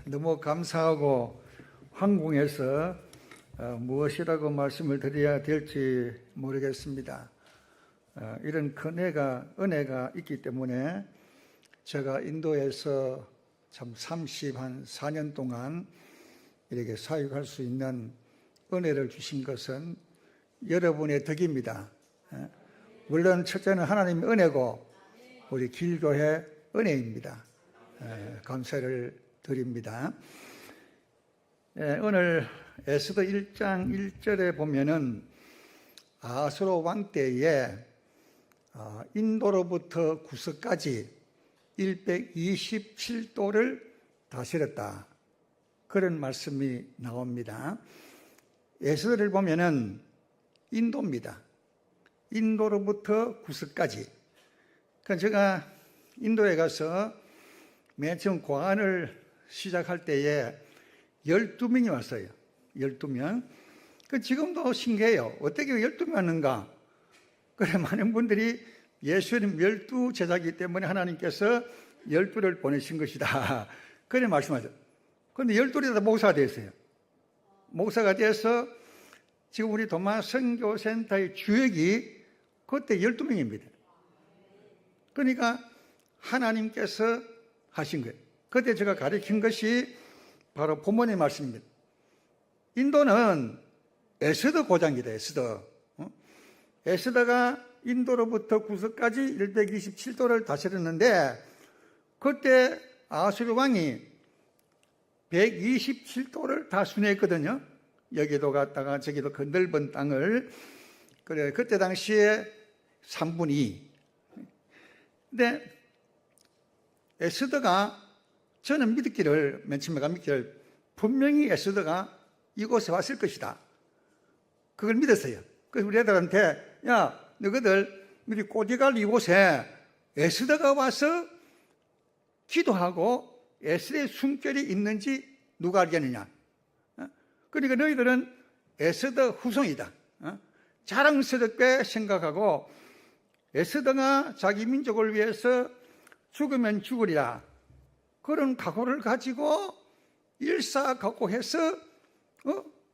너무 감사하고 황궁해서 무엇이라고 말씀을 드려야 될지 모르겠습니다. 이런 큰 은혜가 있기 때문에 제가 인도에서 참 34년 동안 이렇게 사역할 수 있는 은혜를 주신 것은 여러분의 덕입니다. 물론 첫째는 하나님의 은혜고 우리 길교회 은혜입니다. 감사를 드립니다. 오늘 에스더 1장 1절에 보면은 아수르 왕 때에 인도로부터 구석까지 127도를 다스렸다. 그런 말씀이 나옵니다. 에스더를 보면은 인도입니다. 인도로부터 구석까지. 그러니까 제가 인도에 가서 맨 처음 과안을 시작할 때에 12명이 왔어요. 12명. 지금도 신기해요. 어떻게 12명 왔는가? 그래, 많은 분들이 예수님 12제자이기 때문에 하나님께서 12를 보내신 것이다. 그래 말씀하죠. 그런데 12이 다 목사가 됐어요. 목사가 돼서 지금 우리 도마 선교센터의 주역이 그때 12명입니다. 그러니까 하나님께서 하신 거예요. 그때 제가 가르친 것이 바로 본문의 말씀입니다. 인도는 에스더 고장이다. 에스더가 인도로부터 구석까지 127도를 다스렸는데 그때 아수르 왕이 127도를 다 순회했거든요. 여기도 갔다가 저기도 그 넓은 땅을. 그래, 그때 당시에 3분의 2. 근데 에스더가 저는 맨 처음에 믿기를 분명히 에스더가 이곳에 왔을 것이다. 그걸 믿었어요. 그래서 우리 애들한테 야, 너희들 우리 꼬디갈 이곳에 에스더가 와서 기도하고 에스더의 숨결이 있는지 누가 알겠느냐. 그러니까 너희들은 에스더 후손이다. 자랑스럽게 생각하고 에스더가 자기 민족을 위해서 죽으면 죽으리라. 그런 각오를 가지고 일사각오해서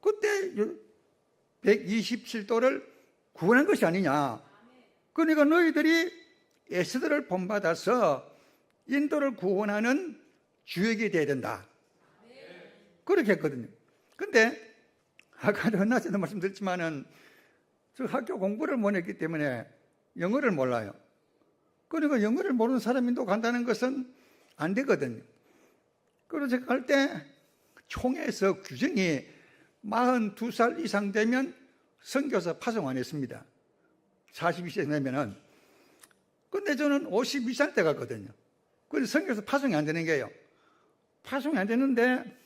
그때 127도를 구원한 것이 아니냐. 그러니까 너희들이 에스더를 본받아서 인도를 구원하는 주역이 되어야 된다. 그렇게 했거든요. 근데 아까도 한낮에도 말씀드렸지만은 저 학교 공부를 못 했기 때문에 영어를 몰라요. 그러니까 영어를 모르는 사람이 인도 간다는 것은 안 되거든요. 그래서 제가 갈 때 총회에서 규정이 42살 이상 되면 선교사 파송 안 했습니다. 42세 되면은. 근데 저는 52살 때 갔거든요. 그래서 선교사 파송이 안 되는 게요. 파송이 안 되는데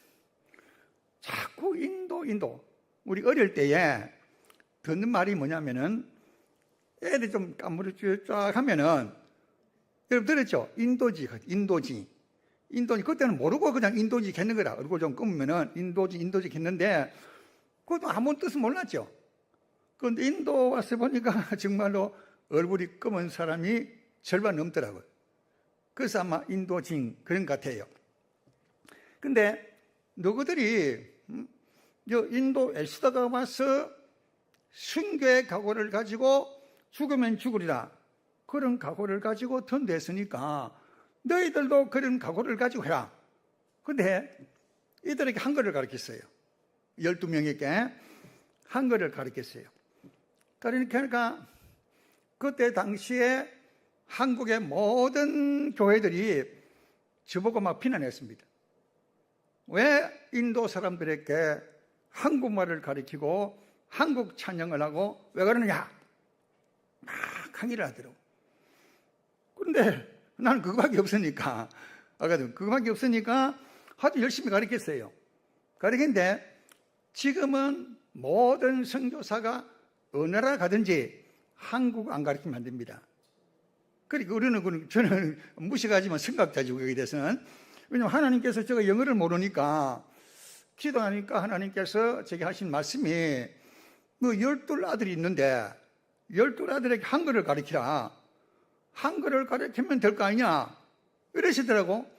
자꾸 인도. 우리 어릴 때에 듣는 말이 뭐냐면은 애들이 좀 까무러져 쫙 하면은 여러분 들었죠? 인도지. 그때는 모르고 그냥 인도지 했는 거라. 얼굴 좀 검으면은 인도지 했는데 그것도 아무 뜻은 몰랐죠. 그런데 인도 와서 보니까 정말로 얼굴이 검은 사람이 절반 넘더라고요. 그래서 아마 인도진 그런 것 같아요. 근데 너희들이 인도 에스더가 와서 순교의 각오를 가지고 죽으면 죽으리라. 그런 각오를 가지고 던댔으니까 너희들도 그런 각오를 가지고 해라. 근데 이들에게 한글을 가르쳤어요. 12명에게 한글을 가르쳤어요. 그러니까 그때 당시에 한국의 모든 교회들이 저보고 막 비난했습니다. 왜 인도 사람들에게 한국말을 가르치고 한국 찬양을 하고 왜 그러느냐? 막 항의를 하더라고요. 그런데 나는 그거밖에 없으니까, 그거밖에 없으니까 아주 열심히 가르쳤어요. 가르쳤는데 지금은 모든 선교사가 어느 나라 가든지 한국 안 가르치면 안 됩니다. 그러니까 저는 무식하지만 생각자지고 여기 대해서는. 왜냐하면 하나님께서 제가 영어를 모르니까 기도하니까 하나님께서 제게 하신 말씀이 12아들이 있는데 12아들에게 한글을 가르치라. 한글을 가르치면 될 거 아니냐 이러시더라고.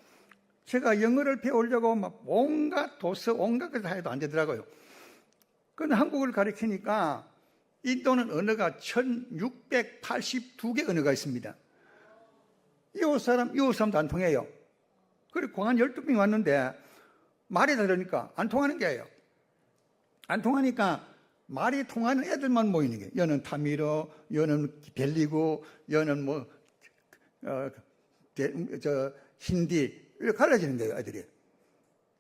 제가 영어를 배우려고 막 온갖 도서, 온갖 걸 다 해도 안 되더라고요. 그런데 한국을 가르치니까 인도는 언어가 1682개 언어가 있습니다. 이웃 사람도 안 통해요. 그리고 공안 12명이 왔는데 말이 다르니까 안 통하는 게예요. 안 통하니까 말이 통하는 애들만 모이는 게, 여는 타미르, 여는 벨리고, 여는 힌디, 이렇게 갈라지는 거예요, 애들이.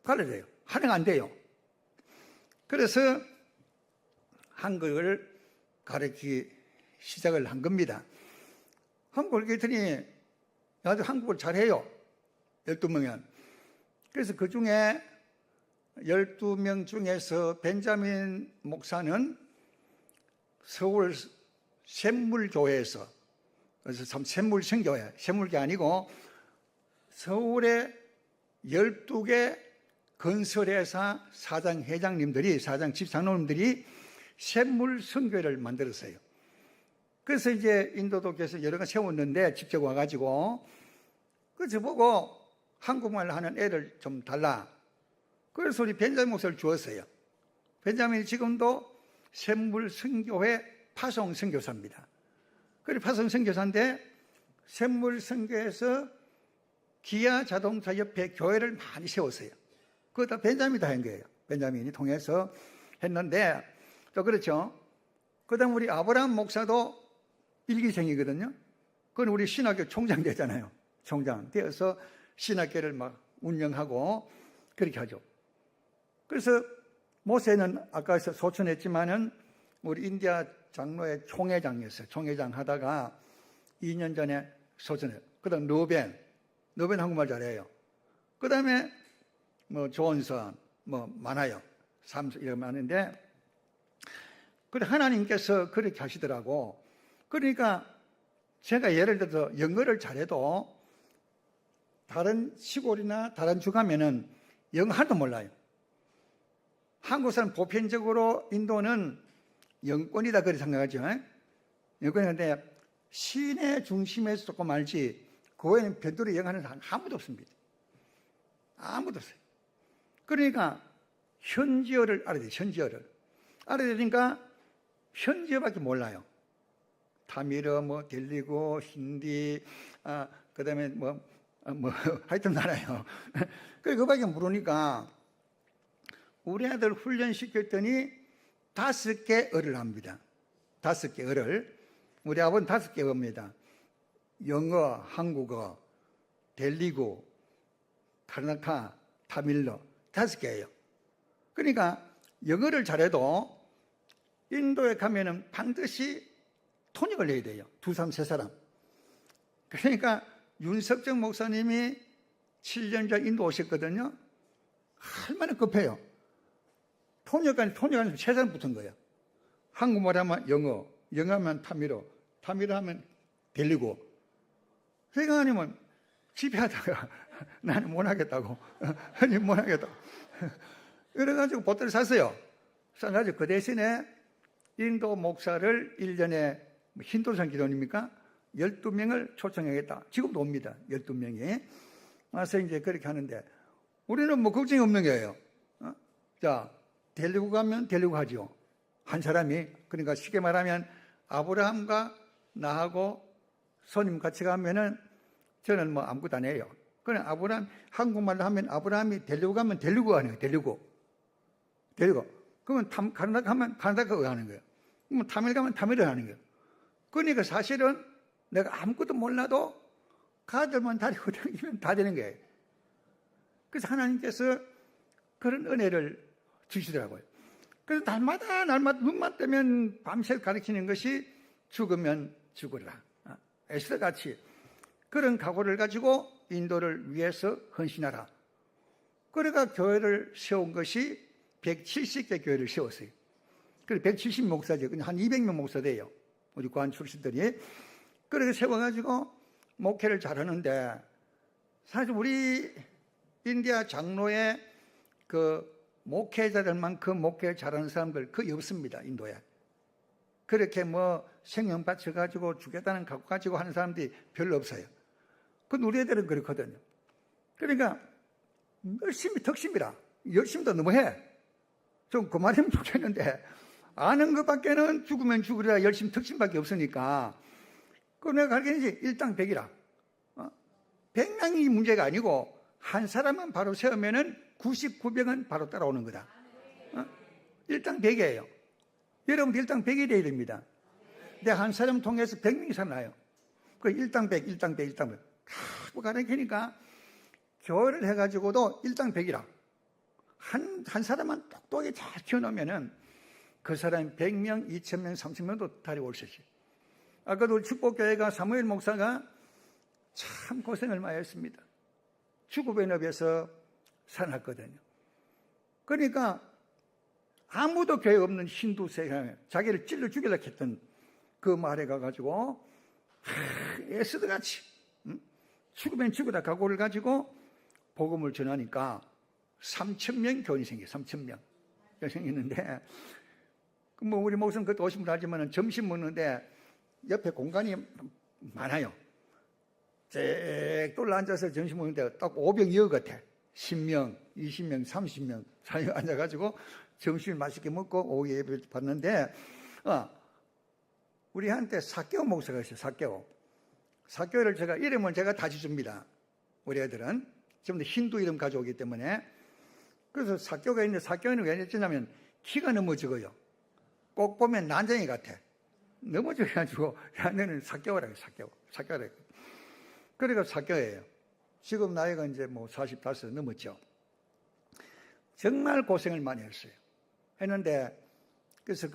갈라져요. 활용 안 돼요. 그래서 한국을 가르치기 시작을 한 겁니다. 한국을 가르치더니 아주 한국을 잘해요. 12명은. 그래서 그 중에 12명 중에서 벤자민 목사는 서울 샘물교회에서, 그래서 참 샘물성교회, 샘물교 아니고 서울의 12개 건설회사 사장, 회장님들이, 사장, 집사님들이 샘물성교회를 만들었어요. 그래서 이제 인도도교에서 여러 가 세웠는데 직접 와가지고, 그래서 보고 한국말 하는 애를 좀 달라. 그래서 우리 벤자민 목사를 주었어요. 벤자민이 지금도 샘물성교회 파송선교사입니다. 그리고 파송선교사인데 샘물성교에서 기아 자동차 옆에 교회를 많이 세웠어요. 그거 다 벤자민이 다 한 거예요. 벤자민이 통해서 했는데, 또 그렇죠. 그 다음 우리 아브라함 목사도 일기생이거든요. 그건 우리 신학교 총장 되잖아요. 총장 되어서 신학교를 막 운영하고 그렇게 하죠. 그래서 모세는 아까 소천했지만은 우리 인디아 장로의 총회장이었어요. 총회장 하다가 2년 전에 소천해요. 그 다음 노벤 한국말 잘해요. 그 다음에 조원선 많아요. 삼수 이런 많은데, 그래 하나님께서 그렇게 하시더라고. 그러니까 제가 예를 들어서 영어를 잘해도 다른 시골이나 다른 주 가면은 영어 하나도 몰라요. 한국 사람 보편적으로 인도는 영권이다 그렇게 생각하죠. 영권인데 시내 중심에서 조금 알지 그 외에는 별도로 영어 하는 사람 아무도 없습니다. 아무도 없어요. 그러니까 현지어를 알아야 돼요. 현지어를 알아야 되니까 현지어밖에 몰라요. 타미르, 델리고, 힌디, 그 다음에 하여튼 알아요. 그거밖에 모르니까 우리 아들 훈련시켰더니 5개 어를 합니다. 5개 어를. 우리 아버지는 5개 어입니다. 영어, 한국어, 델리고, 카르나카, 타밀러 5개예요. 그러니까 영어를 잘해도 인도에 가면은 반드시 통역을 해야 돼요. 2, 3, 3사람. 그러니까 윤석정 목사님이 7년 전 인도 오셨거든요. 얼마나 급해요. 통역하는 3사람 붙은 거예요. 한국말 하면 영어, 영어 하면 타미르, 타미르 하면 델리고. 회장님은 집에 하다가 나는 못 하겠다고. 아니, 못 하겠다고. 그래가지고 보트를 샀어요. 사가지고 그 대신에 인도 목사를 1년에 힌두산 기도입니까? 12명을 초청하겠다. 지금도 옵니다. 12명이. 와서 이제 그렇게 하는데, 우리는 걱정이 없는 거예요. 자, 델리고 가면 델리고 하죠. 한 사람이. 그러니까 쉽게 말하면 아브라함과 나하고 손님 같이 가면은 저는 아무것도 안 해요. 그냥 아브라함, 한국말로 하면 아브라함이 델리고 가면 델리고 하는 거예요. 델리고. 그러면 가나다 가면 가나다가 하는 거예요. 그러면 타밀 가면 타밀을 하는 거예요. 그러니까 사실은 내가 아무것도 몰라도 가들만 다리고 다니면 다 되는 거예요. 그래서 하나님께서 그런 은혜를 주시더라고요. 그래서 날마다 눈만 뜨면 밤새 가르치는 것이 죽으면 죽으라. 에스더 같이 그런 각오를 가지고 인도를 위해서 헌신하라. 그래가 교회를 세운 것이 170개 교회를 세웠어요. 그래서 170 목사죠. 한 200명 목사 돼요. 우리 고한 출신들이. 그렇게 세워가지고 목회를 잘하는데, 사실 우리 인디아 장로의 그 목회자들만큼 목회를 잘하는 사람들 거의 없습니다. 인도에. 그렇게 생명 바쳐가지고 주겠다는 각오 가지고 하는 사람들이 별로 없어요. 근데 우리 애들은 그렇거든요. 그러니까 열심히 덕심이라. 열심히도 너무 해. 좀 그만하면 좋겠는데, 아는 것밖에는 죽으면 죽으리라 열심 덕심밖에 없으니까. 그 내가 가르치지 일당백이라. 100명이 문제가 아니고 한 사람은 바로 세우면은 99명은 바로 따라오는 거다. 일당백이에요. 여러분도 일당백이 돼야 됩니다. 근데 한 사람 통해서 100명이 살아나요. 그 일당백, 일당백, 일당백. 자꾸 가르치니까 교회를 해가지고도 일당백이라. 한 사람만 똑똑하게 잘 키워놓으면은 그 사람이 100명, 2000명, 30명도 데리고 올 수 있어요. 아까도 축복교회가 사무엘 목사가 참 고생을 많이 했습니다. 주급의 늪에서 살았거든요. 그러니까 아무도 교회 없는 힌두 세상에 자기를 찔러 죽이려고 했던 그 마을에 가가지고 에스더같이 죽으면 죽으다 각오를 가지고 복음을 전하니까 3,000명 교인이 생겨요. 3,000명 생겼는데 뭐 우리 목사는 그때 오신 분 알지만 점심 먹는데 옆에 공간이 많아요. 쫙 돌려 앉아서 점심 먹는데 딱 5병 같아. 10명, 20명, 30명 사이에 앉아가지고 점심을 맛있게 먹고 오후 예배를 봤는데 우리한테 사개오 목사가 있어요. 사개오를 제가 이름을 제가 다시 줍니다. 우리 애들은 전부 다 힌두 이름 가져오기 때문에. 그래서 사개오가 있는데 사개오는 왜 했냐면 키가 너무 적어요. 꼭 보면 난쟁이 같아. 넘어져가지고 야 너는 사개오라고 사개오라고. 그러니까 사개오예요. 지금 나이가 이제 뭐 45 넘었죠. 정말 고생을 많이 했어요. 했는데 그래서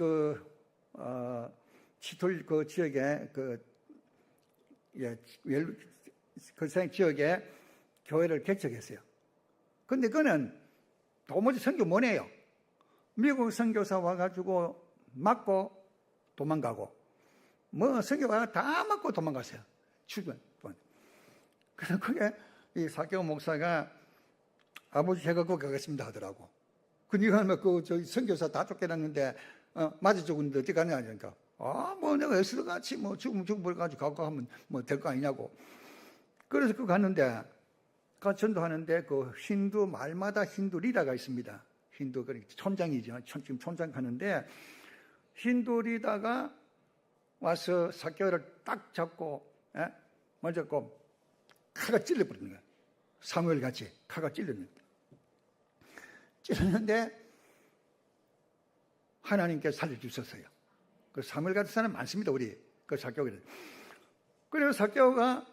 치톨 그 지역에 그 지역에 교회를 개척했어요. 근데 그는 도무지 선교 못 해요. 미국 선교사 와가지고 맞고 도망가고 뭐 선교가 다 맞고 도망갔어요. 출근. 그래서 그게 이 사개오 목사가 아버지 제가 거기 가겠습니다 하더라고. 그니까 저 선교사 다 쫓겨났는데 맞아 죽었는데 어떻게 가냐 하니까 뭐 내가 에스더 같이 뭐 죽음 가지고 가고 하면 뭐 될 거 아니냐고. 그래서 그 갔는데 가 전도하는데 그 힌두 말마다 힌두 리더가 있습니다. 힌두 그 촌장이죠. 지금 촌장 가는데 힌두 리더가 와서 사개오를 딱 잡고 먼저 칼가 찔러버리는 거예요. 사무엘 같이 칼가 찔렀는데 하나님께서 살려주셨어요. 그 사무엘 같은 사람 많습니다. 우리 그 사개오가. 그래서 사개오가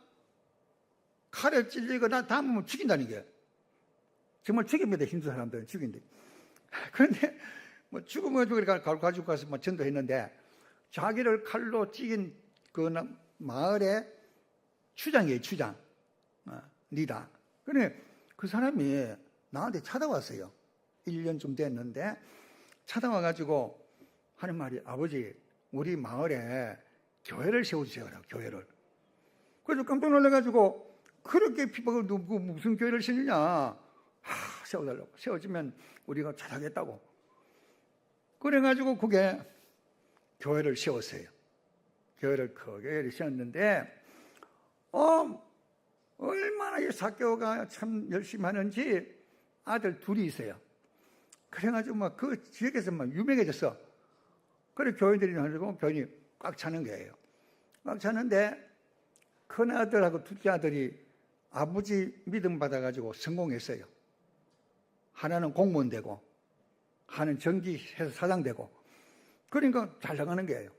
칼에 찔리거나 담으면 죽인다는 게 정말 죽입니다. 힌두 사람들은 죽인대. 그런데 뭐 죽으면 가지고 가서 뭐 전도했는데 자기를 칼로 찌긴 그 마을의 추장이에요. 추장. 리더. 그런데 그 사람이 나한테 찾아왔어요. 1년 좀 됐는데 찾아와가지고 하는 말이 아버지 우리 마을에 교회를 세워주세요. 교회를. 그래서 깜짝 놀라가지고 그렇게 핍박을 누구 무슨 교회를 세우냐. 세워달라고. 세워주면 우리가 잘하겠다고. 그래가지고 그게 교회를 세웠어요. 교회를 크게 세웠는데 얼마나 이 사개오가 참 열심히 하는지 아들 둘이 있어요. 그래가지고 막 그 지역에서 막 유명해졌어. 그래 교인들이 하고 교인이 꽉 차는 거예요. 꽉 차는데 큰 아들하고 둘째 아들이 아버지 믿음 받아가지고 성공했어요. 하나는 공무원 되고 하나는 전기회사 사장 되고 그러니까 잘 나가는 거예요.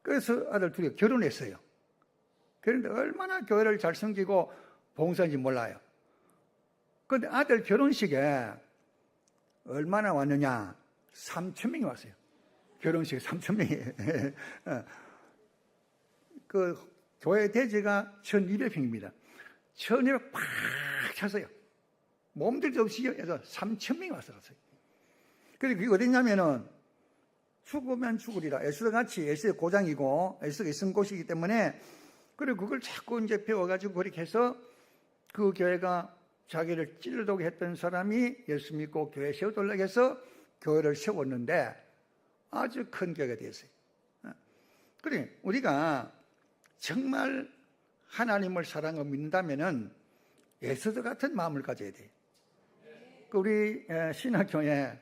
그래서 아들 둘이 결혼했어요. 그런데 얼마나 교회를 잘 섬기고 봉사인지 몰라요. 그런데 아들 결혼식에 얼마나 왔느냐? 3,000명이 왔어요. 결혼식에 3,000명이. 그 교회 대지가 1,200평입니다. 1,200 팍 찼어요. 몸들도 없이 해서 3,000명이 왔어요. 그리고 그게 어딨냐면은 죽으면 죽으리라. 에스더 같이 에스더 고장이고 에스더가 있은 곳이기 때문에 그리고 그걸 자꾸 이제 배워가지고 그렇게 해서 그 교회가 자기를 찔러도록 했던 사람이 예수 믿고 교회 세워달라고 해서 교회를 세웠는데 아주 큰 교회가 되었어요. 그래, 우리가 정말 하나님을 사랑하고 믿는다면은 에스더 같은 마음을 가져야 돼요. 우리 신학교에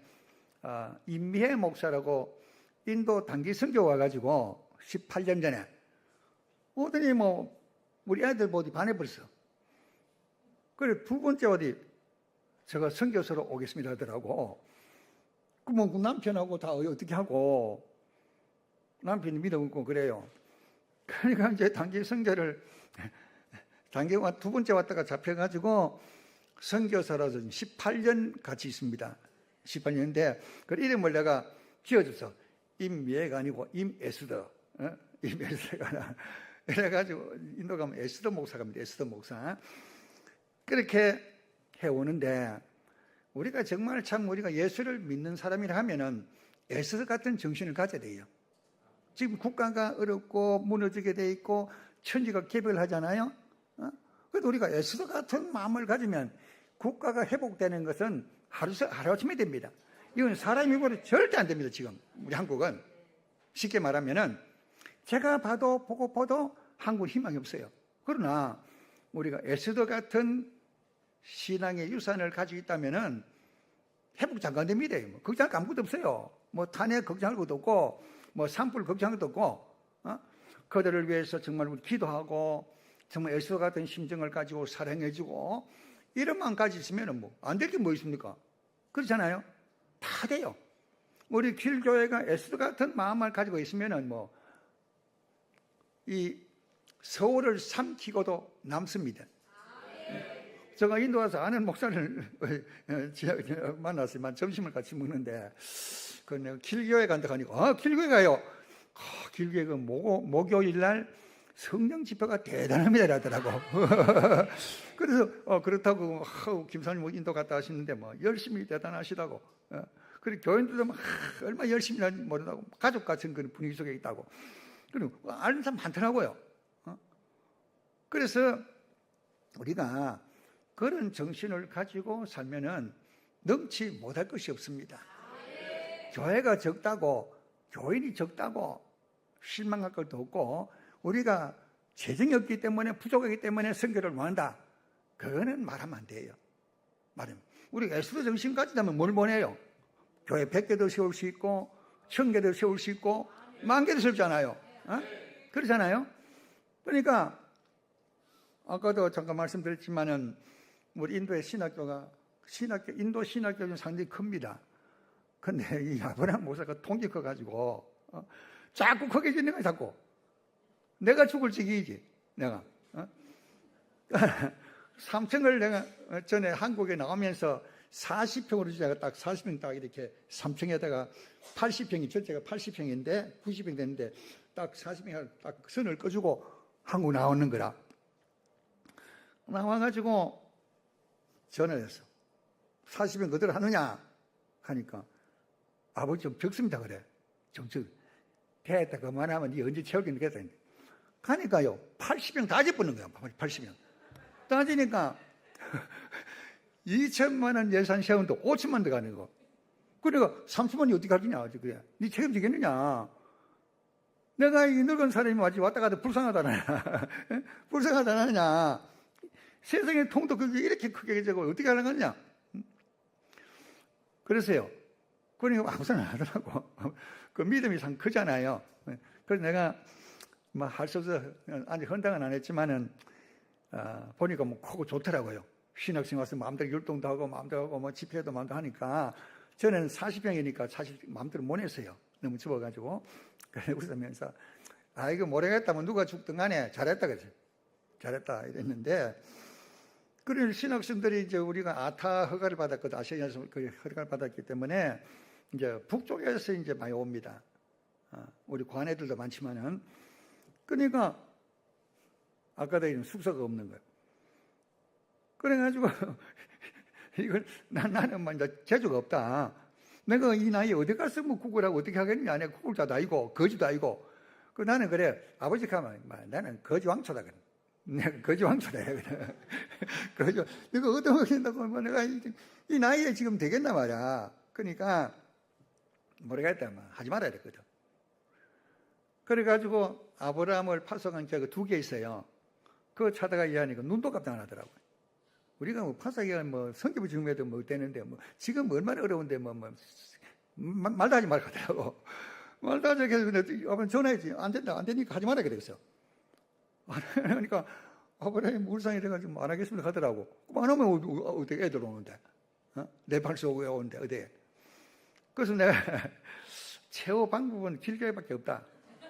임미애 목사라고 인도 단기 선교 와가지고 18년 전에 오더니 뭐 우리 애들 보디 반해버렸어. 그래 두 번째 어디 제가 선교사로 오겠습니다 하더라고. 그러면 그 남편하고 다 어떻게 하고 남편이 믿어먹고 그래요. 그러니까 이제 단기 선교를 단기와 두 번째 왔다가 잡혀가지고 선교사라서 18년 같이 있습니다. 18년인데 그 이름을 내가 지어줬어. 임미애가 아니고 임에스더. 임에스더가 그래가지고 인도 가면 에스더 목사가 입니다. 에스더 목사. 그렇게 해오는데 우리가 정말 참 우리가 예수를 믿는 사람이라 하면은 에스더 같은 정신을 가져야 돼요. 지금 국가가 어렵고 무너지게 돼 있고 천지가 개별하잖아요. 그래도 우리가 에스더 같은 마음을 가지면 국가가 회복되는 것은 하루아침에 됩니다. 이건 사람이 보도 절대 안 됩니다. 지금 우리 한국은 쉽게 말하면은 제가 보고 봐도 한국 희망이 없어요. 그러나 우리가 에스더 같은 신앙의 유산을 가지고 있다면은 회복 장관됩니다. 뭐 걱정할 거 아무것도 없어요. 뭐 탄핵 걱정할 것도 없고 뭐 산불 걱정할 것도 없고 그들을 위해서 정말 우리 기도하고 정말 에스더 같은 심정을 가지고 사랑해주고 이런 마음까지 있으면 뭐 안 될 게 뭐 있습니까? 그렇잖아요. 다 돼요. 우리 길교회가 에스더 같은 마음을 가지고 있으면은 뭐 이 서울을 삼키고도 남습니다. 제가 인도 와서 아는 목사를 만났지만 점심을 같이 먹는데 그 길교회 간다 하니까 길교회 가요. 길교회가 목요일 날 성령 집회가 대단합니다 이러더라고. 그래서 그렇다고 김사님 인도 갔다 하시는데 뭐 열심히 대단하시다고. 그리고 교인들도 막 얼마나 열심히 하는지 모른다고 가족 같은 그런 분위기 속에 있다고. 그리고 아는 사람 많더라고요. 그래서 우리가 그런 정신을 가지고 살면은 넘지 못할 것이 없습니다. 교회가 적다고 교인이 적다고 실망할 것도 없고 우리가 재정이 없기 때문에 부족하기 때문에 선교를 원한다. 그거는 말하면 안 돼요. 말하면 우리 에스더 정신 가지다면 뭘 원해요? 교회 100개도 세울 수 있고 1000개도 세울 수 있고 10,000개도 세우잖아요. 그렇잖아요. 그러니까 아까도 잠깐 말씀드렸지만은 우리 인도의 인도 신학교는 상당히 큽니다. 근데 이 아브라함 목사가 통계 커가지고 자꾸 크게 짓는 거야 자꾸. 내가 죽을 적이지 내가. 3층을 내가 전에 한국에 나오면서 40평으로 제가 딱 40평 딱 이렇게 3층에다가 80평이 전체가 80평인데 90평 되는데 딱 40평 딱 선을 꺼주고 한국 나오는 거라. 나와가지고 전화를 했어. 40평 그대로 하느냐 하니까 아버지 좀 적습니다 그래. 좀 됐다 그만하면 니 언제 채우겠는가 했더니 가니까요 80평 다 집어넣는 거야. 80평 따지니까 2천만 원 예산 세운데 5천만 원 들어가는 거. 그러니까 3천만 원이 어떻게 하겠냐 그래. 니 책임지겠느냐. 내가 이 늙은 사람이 왔다 갔다 불쌍하다냐. 불쌍하다냐. 세상의 통도 그게 이렇게 크게 되고 어떻게 하는 거냐. 그래서요. 그러니까 아무 소리 안 하더라고. 그 믿음이 상 크잖아요. 그래서 내가 뭐 할 수 없어 아직 헌당은 안 했지만은 보니까 뭐 크고 좋더라고요. 신학생 와서 마음대로 율동도 하고 마음대로 하고 뭐 집회도 마음대로 하니까 저는 40평이니까 사실 마음대로 못 했어요. 너무 좁아가지고. 그래 웃으면서 이거 모르겠다면 누가 죽든 간에 잘했다 그랬어. 잘했다 이랬는데 그런 신학생들이 이제 우리가 아타 허가를 받았거든. 아시아에서 그 허가를 받았기 때문에 이제 북쪽에서 이제 많이 옵니다. 우리 관애들도 많지만은 그러니까 아까도 이런 숙소가 없는 거예요. 그래가지고 이걸 나는 뭐 이제 재주가 없다. 내가 이 나이에 어디 가서 뭐 국어라고 어떻게 하겠냐. 내가 국어자도 아니고 거지도 아니고. 그 나는 그래 아버지 가면 나는 거지 왕초다 그래. 내가 거지 왕초다 그래. 거지 내가 얻어먹는다고 뭐 내가 이 나이에 지금 되겠나 말이야. 그러니까 모르겠다 뭐 하지 말아야 됐거든. 그래가지고 아브라함을 파송한 자가 2개 있어요. 그거 찾아가 이해하니까 눈도 깜짝 안 하더라고요. 우리가 뭐 파사기가 뭐 성경을 증명해도 뭐 되는데 뭐 지금 얼마나 어려운데 말도 하지 말라 하더라고. 말도 하지 말라. 아버님 전화했지. 안 된다. 안 되니까 하지 말라 그랬어. 그러니까 아버님 울상이 돼가지고 안 하겠습니다 하더라고. 안 하면 어떻게 애들 오는데? 내 발수 오는데 어디? 그래서 내가 최후 방법은 길교회밖에 없다.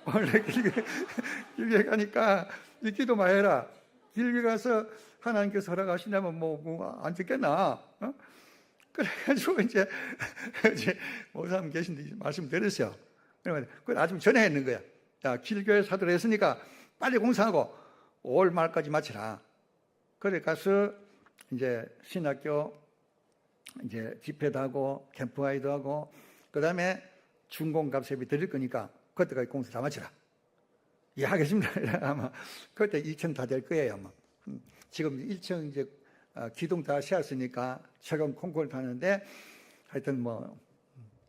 원래 길교회 가니까 기도만 해라. 길교회 가서 하나님께서 허락하신다면 안 듣겠나? 그래가지고 이제 목사님 계신데 말씀드렸어요. 그러면 그걸 아주 전에 했는 거야. 자, 길교회 사도를 했으니까 빨리 공사하고 올 말까지 마치라. 그래 가서 이제 신학교 이제 집회도 하고 캠프와이도 하고 그다음에 준공갑세비 드릴 거니까 그때까지 공사 다 마치라. 예, 하겠습니다. 아마 그때 2층 다 될 거예요. 아마. 지금 1층 이제 기둥 다 세웠으니까 최근 콩쿠르 타는데 하여튼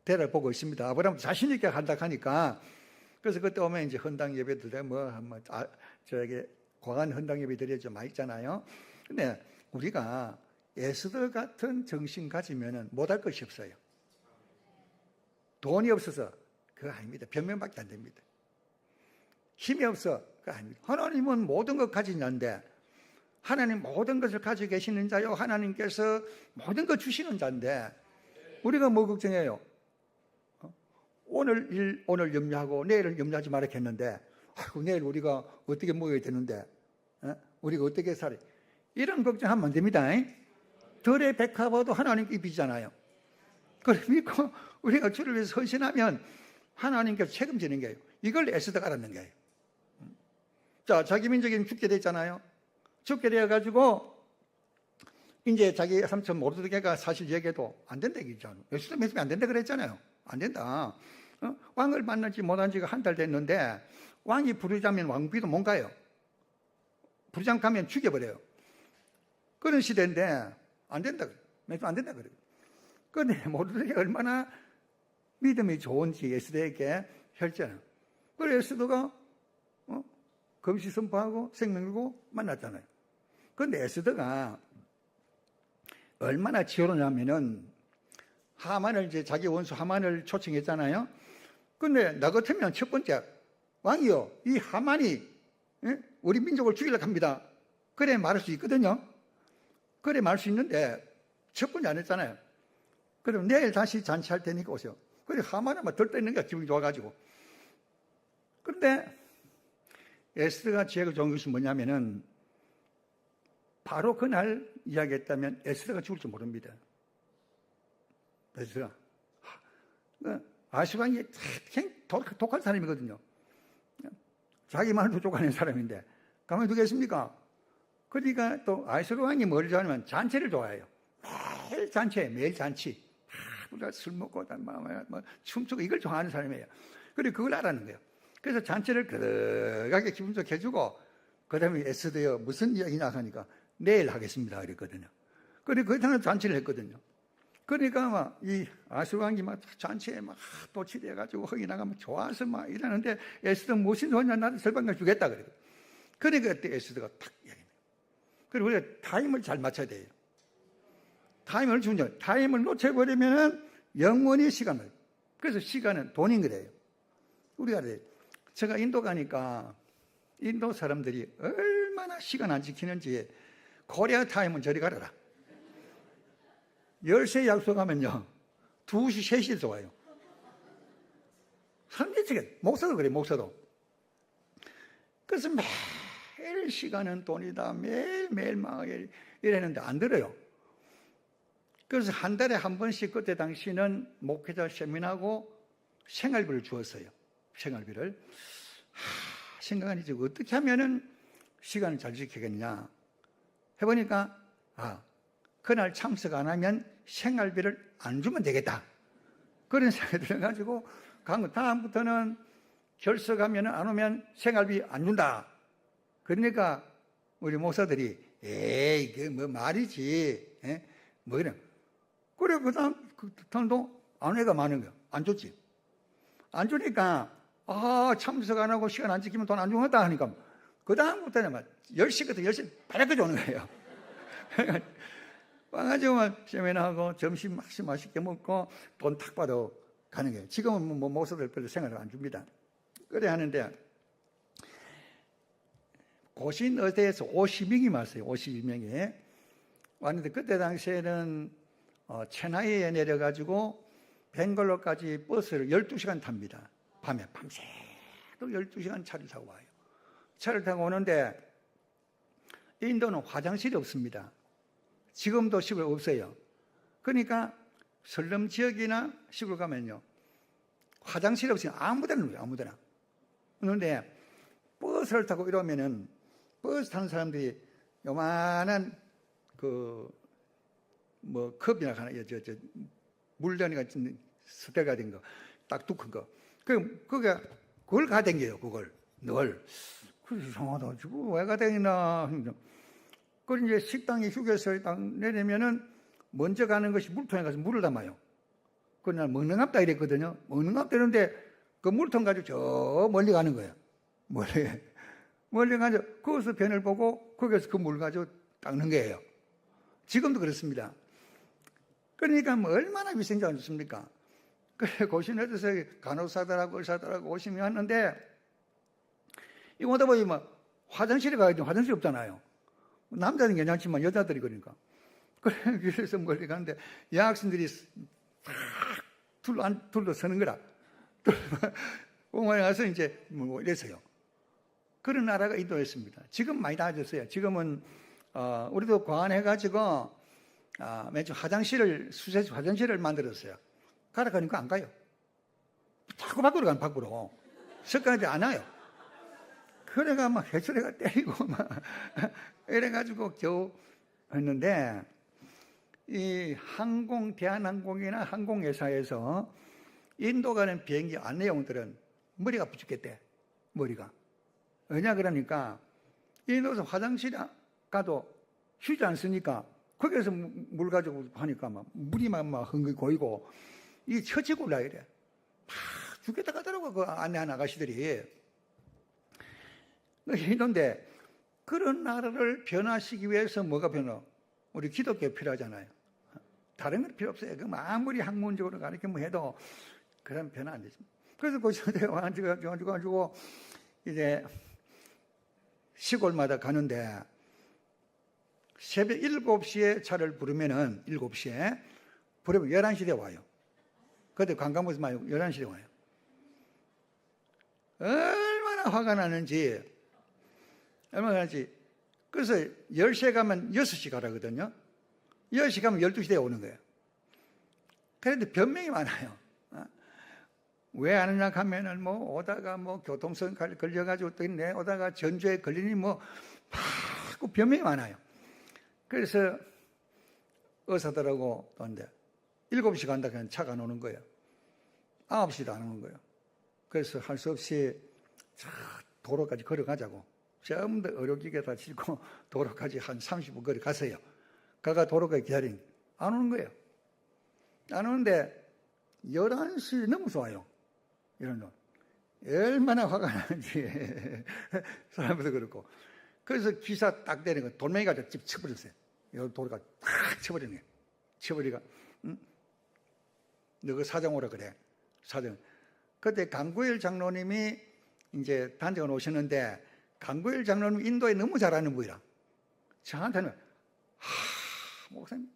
대를 보고 있습니다. 아브라함 자신 있게 한다 하니까 그래서 그때 오면 이제 헌당 예배들 저에게 과한 헌당 예배들이 좀 많이 있잖아요. 근데 우리가 에스더 같은 정신 가지면은 못할 것이 없어요. 돈이 없어서 그거 아닙니다. 변명밖에 안 됩니다. 힘이 없어 그거 아닙니다. 하나님은 모든 것 가진 자인데 하나님 모든 것을 가지고 계시는 자요. 하나님께서 모든 것 주시는 자인데 우리가 뭐 걱정해요? 오늘 염려하고 내일을 염려하지 말았겠는데 아이고 내일 우리가 어떻게 먹어야 되는데 우리가 어떻게 살아야 이런 걱정하면 안 됩니다. 덜의 백합화도 하나님께 빚잖아요. 그걸 믿고 우리가 주를 위해서 헌신하면 하나님께서 책임지는 거예요. 이걸 에스더가 알았는 거예요. 자, 자기 민족이 죽게 됐잖아요. 죽게 되어가지고 이제 자기 삼촌 모르드게가 사실 얘기해도 안 된다 얘기잖아요. 에스더 말씀이 안 된다 그랬잖아요. 안 된다. 왕을 만나지 못한 지가 한 달 됐는데 왕이 부르자면 왕비도 못 가요. 부르장 가면 죽여버려요. 그런 시대인데 안 된다. 말씀 안 된다 그래요. 그런데 모르드게가 얼마나 믿음이 좋은지 에스더에게 혈전해요. 그래서 에스더가 금시 선포하고 생명 걸고 만났잖아요. 그런데 에스더가 얼마나 치열하냐면은 하만을 이제 자기 원수 하만을 초청했잖아요. 그런데 나 같으면 첫 번째 왕이요, 이 하만이 우리 민족을 죽이려고 합니다. 그래 말할 수 있거든요. 그래 말할 수 있는데 첫 번째 안 했잖아요. 그럼 내일 다시 잔치할 테니까 오세요. 그래 하만은 막 들떠있는 거야. 기분이 좋아가지고. 그런데 에스더가 지혜가 좋은 것이 뭐냐면은 바로 그날 이야기했다면 에스더가 죽을 줄 모릅니다. 에스더가 아수왕이 참 독한 사람이거든요. 자기 말도 쫓아내는 사람인데 가만히 두겠습니까? 그러니까 또 아수왕이 뭘 좋아하냐면 잔치를 좋아해요. 매일 잔치, 매일 잔치. 우리가 술 먹고 춤추고 이걸 좋아하는 사람이에요. 그리고 그걸 알아는 거예요. 그래서 잔치를 그렇게 기분 좋게 해주고 그 다음에 에스더요 무슨 이야기냐 하니까 내일 하겠습니다 그랬거든요. 그리고 그 다음에 잔치를 했거든요. 그러니까 막 이 아수왕이 막 잔치에 막 도취돼가지고 흥이 나가면 좋아서 막 이러는데 에스더 무슨 소리냐 나도 설방을 주겠다 그래요. 그러니까 그때 에스더가 탁 얘기해요. 그리고 우리가 타임을 잘 맞춰야 돼요. 타임을 주죠. 타임을 놓쳐버리면은 영원히 시간을. 그래서 시간은 돈인 거래요. 우리가 제가 인도 가니까 인도 사람들이 얼마나 시간 안 지키는지 코리아 타임은 저리 가라라. 10시에 약속하면요 2시, 3시에 좋아요. 사람들이 지금 목사도 그래요. 목사도. 그래서 매일 시간은 돈이다. 매일 막 이랬는데 안 들어요. 그래서 한 달에 한 번씩 그때 당시는 목회자 세미나하고 생활비를 주었어요. 생활비를. 생각하니 지금 어떻게 하면은 시간을 잘 지키겠냐. 해보니까 그날 참석 안 하면 생활비를 안 주면 되겠다. 그런 생각이 들어가지고 다음부터는 결석하면 안 오면 생활비 안 준다. 그러니까 우리 목사들이 에이 그 뭐 말이지. 뭐 이래. 그래 그 다음도 안 해가 많은 거야. 안 줬지. 안 주니까 참석 안 하고 시간 안 지키면 돈 안 주겠다 하니까 그 다음부터는 막 10시부터 10시 바닥까지 오는 거예요. 와가지고 세미나하고 점심 맛있게 먹고 돈 탁 받아 가는 거예요. 지금은 뭐 목사들 별로 생각을 안 줍니다. 그래 하는데 고신의대에서 52명이 왔어요. 52명이 왔는데 그때 당시에는 체나이에 내려가지고 벵글로까지 버스를 12시간 탑니다. 밤에 밤새도록 12시간 차를 타고 와요. 차를 타고 오는데 인도는 화장실이 없습니다. 지금도 시골 없어요. 그러니까 설렘 지역이나 시골 가면요 화장실이 없으면 아무데나 누워요. 아무데나. 그런데 버스를 타고 이러면은 버스 타는 사람들이 요만한 컵이나 하나 물전이 같은 스텔 같은 거 딱 두 큰 거. 그걸 가댕겨요. 그걸 늘. 그래서 이상하다. 지금 왜 가댕기나. 그리고 이제 식당에 휴게소에 딱 내리면은 먼저 가는 것이 물통에 가서 물을 담아요. 그날 먹는 갑다 이랬거든요. 먹는 갑다 이랬는데 그 물통 가지고 저 멀리 가는 거예요. 멀리 가서 거기서 변을 보고 거기서 그 물 가지고 닦는 거예요. 지금도 그렇습니다. 그러니까 뭐 얼마나 위생자 안 좋습니까? 그래 고신에서 간호사들하고 의사들하고 오시면 하는데 이거 오다 보니 뭐 화장실에 가야 돼. 화장실 없잖아요. 남자는 괜찮지만 여자들이 그러니까. 그래서 멀리 가는데 여학생들이 탁 둘러 서는 거라. 공원에 가서 이제 뭐 이랬어요. 그런 나라가 인도였습니다. 지금 많이 나아졌어요. 지금은 우리도 과안해가지고 매주 수세식 화장실을 만들었어요. 가라 가니까 안 가요. 자꾸 밖으로 가는 밖으로. 석가지 안 와요. 그래가 막 해수레가 때리고 막 이래가지고 겨우 했는데 이 대한항공이나 항공회사에서 인도 가는 비행기 안내용들은 머리가 부족했대. 머리가. 왜냐 그러니까 인도에서 화장실 가도 휴지 안 쓰니까 거기에서 물 가지고 하니까 막 물이 막 흥건히 고이고 이 처지고 올라 이래. 다 죽겠다 가더라고 그 안내하는 아가씨들이. 이런데 그런 나라를 변화시키기 위해서 뭐가 변화? 우리 기독교 필요하잖아요. 다른 건 필요 없어요. 그럼 아무리 학문적으로 가르치면 해도 그런 변화 안 되죠. 그래서 거기서 와가지고 이제 시골마다 가는데 새벽 7시에 차를 부르면은 7시에 부르면 11시에 와요. 그때 관광버스 말고 11시에 와요. 얼마나 화가 나는지 그래서 10시에 가면 6시 가라거든요. 10시 가면 12시에 오는 거예요. 그런데 변명이 많아요. 왜 안 오냐 하면은 뭐 오다가 뭐 교통선 걸려가지고 또 오다가 전주에 걸리니 뭐 자꾸 변명이 많아요. 그래서 의사들하고 또는데 7시 간다 그냥 차가 안 오는 거예요. 9시도 안 오는 거예요. 그래서 할 수 없이 도로까지 걸어가자고. 전부 다 의료기계 다 싣고 도로까지 한 30분 거리 갔어요. 가가 도로까지 기다리니 안 오는 거예요. 안 오는데 11시 넘어서 와요. 이런 놈. 얼마나 화가 나는지 사람들도 그렇고. 그래서 기사 딱 내리는 거 돌멩이 가지고 집 쳐버렸어요. 여기 도로가 탁 쳐버리는 거예요. 쳐버리가 응? 너 그 사장 오라 그래. 사장. 그때 강구일 장로님이 이제 단장을 오셨는데 강구일 장로님 인도에 너무 잘하는 분이라. 저한테는 목사님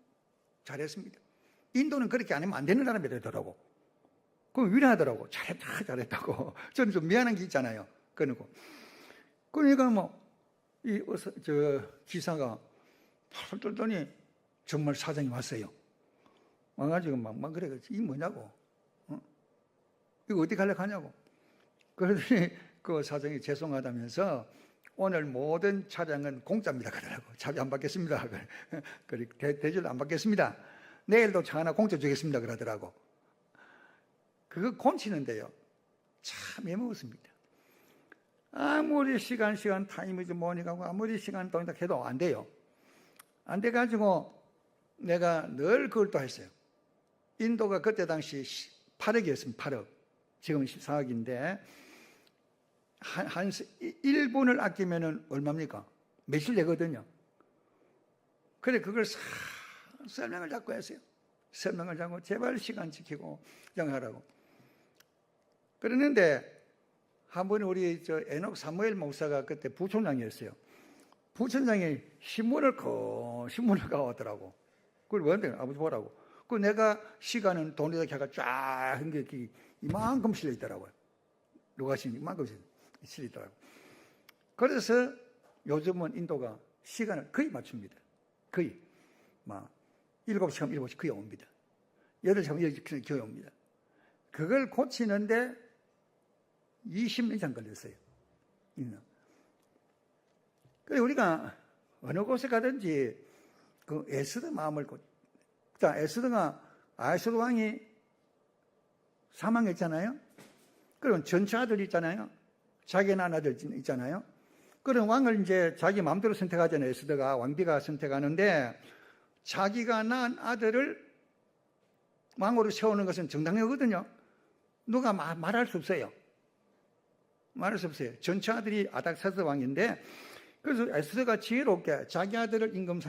잘했습니다. 인도는 그렇게 안 하면 안 되는 사람이라더라고. 그럼 위로하더라고. 잘했다고. 저는 좀 미안한 게 있잖아요. 그러니까 기사가 팔 떨더니 정말 사장이 왔어요. 와가지고 막 그래. 이게 뭐냐고. 이거 어디 가려고 하냐고. 그러더니 그 사장이 죄송하다면서 오늘 모든 차량은 공짜입니다. 그러더라고. 차비 안 받겠습니다. 대절 안 받겠습니다. 내일도 차 하나 공짜 주겠습니다. 그러더라고. 그거 곤치는데요. 참 애먹었습니다. 아무리 시간 타임이 좀 뭐니 가고 아무리 시간 동이다 해도 안 돼요. 안 돼가지고 내가 늘 그걸 또 했어요. 인도가 그때 당시 8억이었습니다. 8억. 지금은 14억인데 한 1분을 아끼면은 얼마입니까? 며칠 되거든요. 그래 그걸 설명을 자꾸 했어요. 설명을 자꾸 제발 시간 지키고 영하라고. 그랬는데 한 번 우리 에녹 사무엘 목사가 그때 부촌장이었어요. 부촌장이 신문을 가왔더라고. 그걸 왜 아버지 보라고. 그 내가 시간은 돈에다 걔가 쫙 한 게 이만큼 실려 있더라고요. 누가 신 이만큼 실려 있더라고. 그래서 요즘은 인도가 시간을 거의 맞춥니다. 거의. 막 7시 하면 7시 거의 옵니다. 8시 하면 8시 거의 옵니다. 그걸 고치는데 20년 이상 걸렸어요. 그래서 우리가 어느 곳에 가든지 그 에스더 마음을 자, 에스더가 아수르 왕이 사망했잖아요. 그럼 전처 아들이 있잖아요. 자기 난 아들 있잖아요. 그런 왕을 이제 자기 마음대로 선택하잖아요. 에스더가 왕비가 선택하는데 자기가 낳은 아들을 왕으로 세우는 것은 정당하거든요. 누가 말할 수 없어요. 말할 수 없어요. 전처 아들이 아닥사스 왕인데 그래서 에스더가 지혜롭게 자기 아들을 임금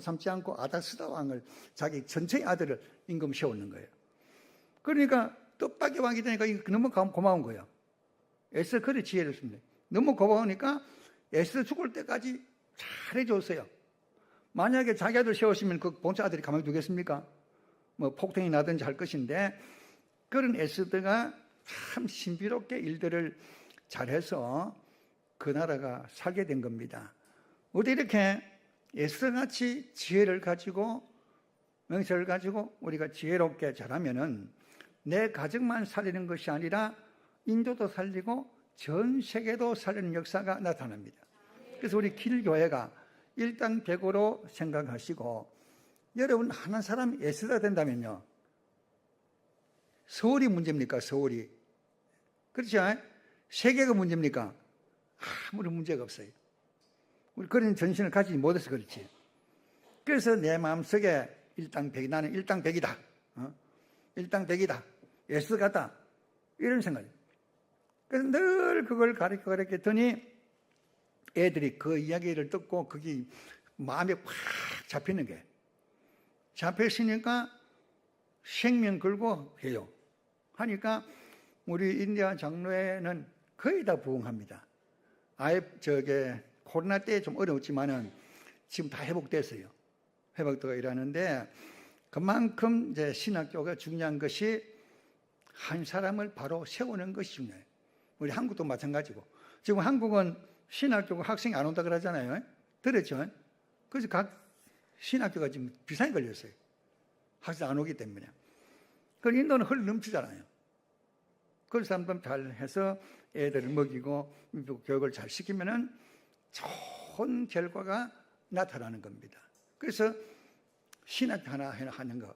삼지 않고 아닥사스 왕을 자기 전체의 아들을 임금 세우는 거예요. 그러니까 뜻밖의 왕이 되니까 너무 고마운 거예요. 에스더 그래 지혜롭습니다. 너무 고마우니까 에스더 죽을 때까지 잘해줬어요. 만약에 자기 아들 세웠으면 그 본체 아들이 가만히 두겠습니까? 뭐 폭행이 나든지 할 것인데 그런 에스더가 참 신비롭게 일들을 잘해서 그 나라가 살게 된 겁니다. 어디 이렇게 에스더같이 지혜를 가지고 명철을 가지고 우리가 지혜롭게 잘하면은 내 가정만 살리는 것이 아니라 인도도 살리고 전 세계도 살리는 역사가 나타납니다. 그래서 우리 길교회가 일당백오로 생각하시고 여러분 하나 사람이 에스더가 된다면요. 서울이 문제입니까? 서울이. 그렇죠? 세계가 문제입니까? 아무런 문제가 없어요. 우리 그런 전신을 가지지 못해서 그렇지. 그래서 내 마음속에 일당백이 나는 일당백이다. 일당백이다. 에스더 같다. 이런 생각이에요. 그래서 늘 그걸 가르쳤더니 애들이 그 이야기를 듣고 그게 마음에 확 잡히는 게 잡혔으니까 생명 걸고 해요. 하니까 우리 인디아 장로회는 거의 다 부흥합니다. 아예 코로나 때 좀 어려웠지만은 지금 다 회복됐어요. 회복되고 일하는데 그만큼 이제 신학교가 중요한 것이 한 사람을 바로 세우는 것이 중요해요. 우리 한국도 마찬가지고 지금 한국은 신학교가 학생이 안 온다 그러잖아요. 들었죠? 그래서 각 신학교가 지금 비상이 걸렸어요. 학생 안 오기 때문에. 그 인도는 흘러 넘치잖아요. 그래서 한번 잘 해서 애들을 먹이고 교육을 잘 시키면은 좋은 결과가 나타나는 겁니다. 그래서 신학교 하나 하는 거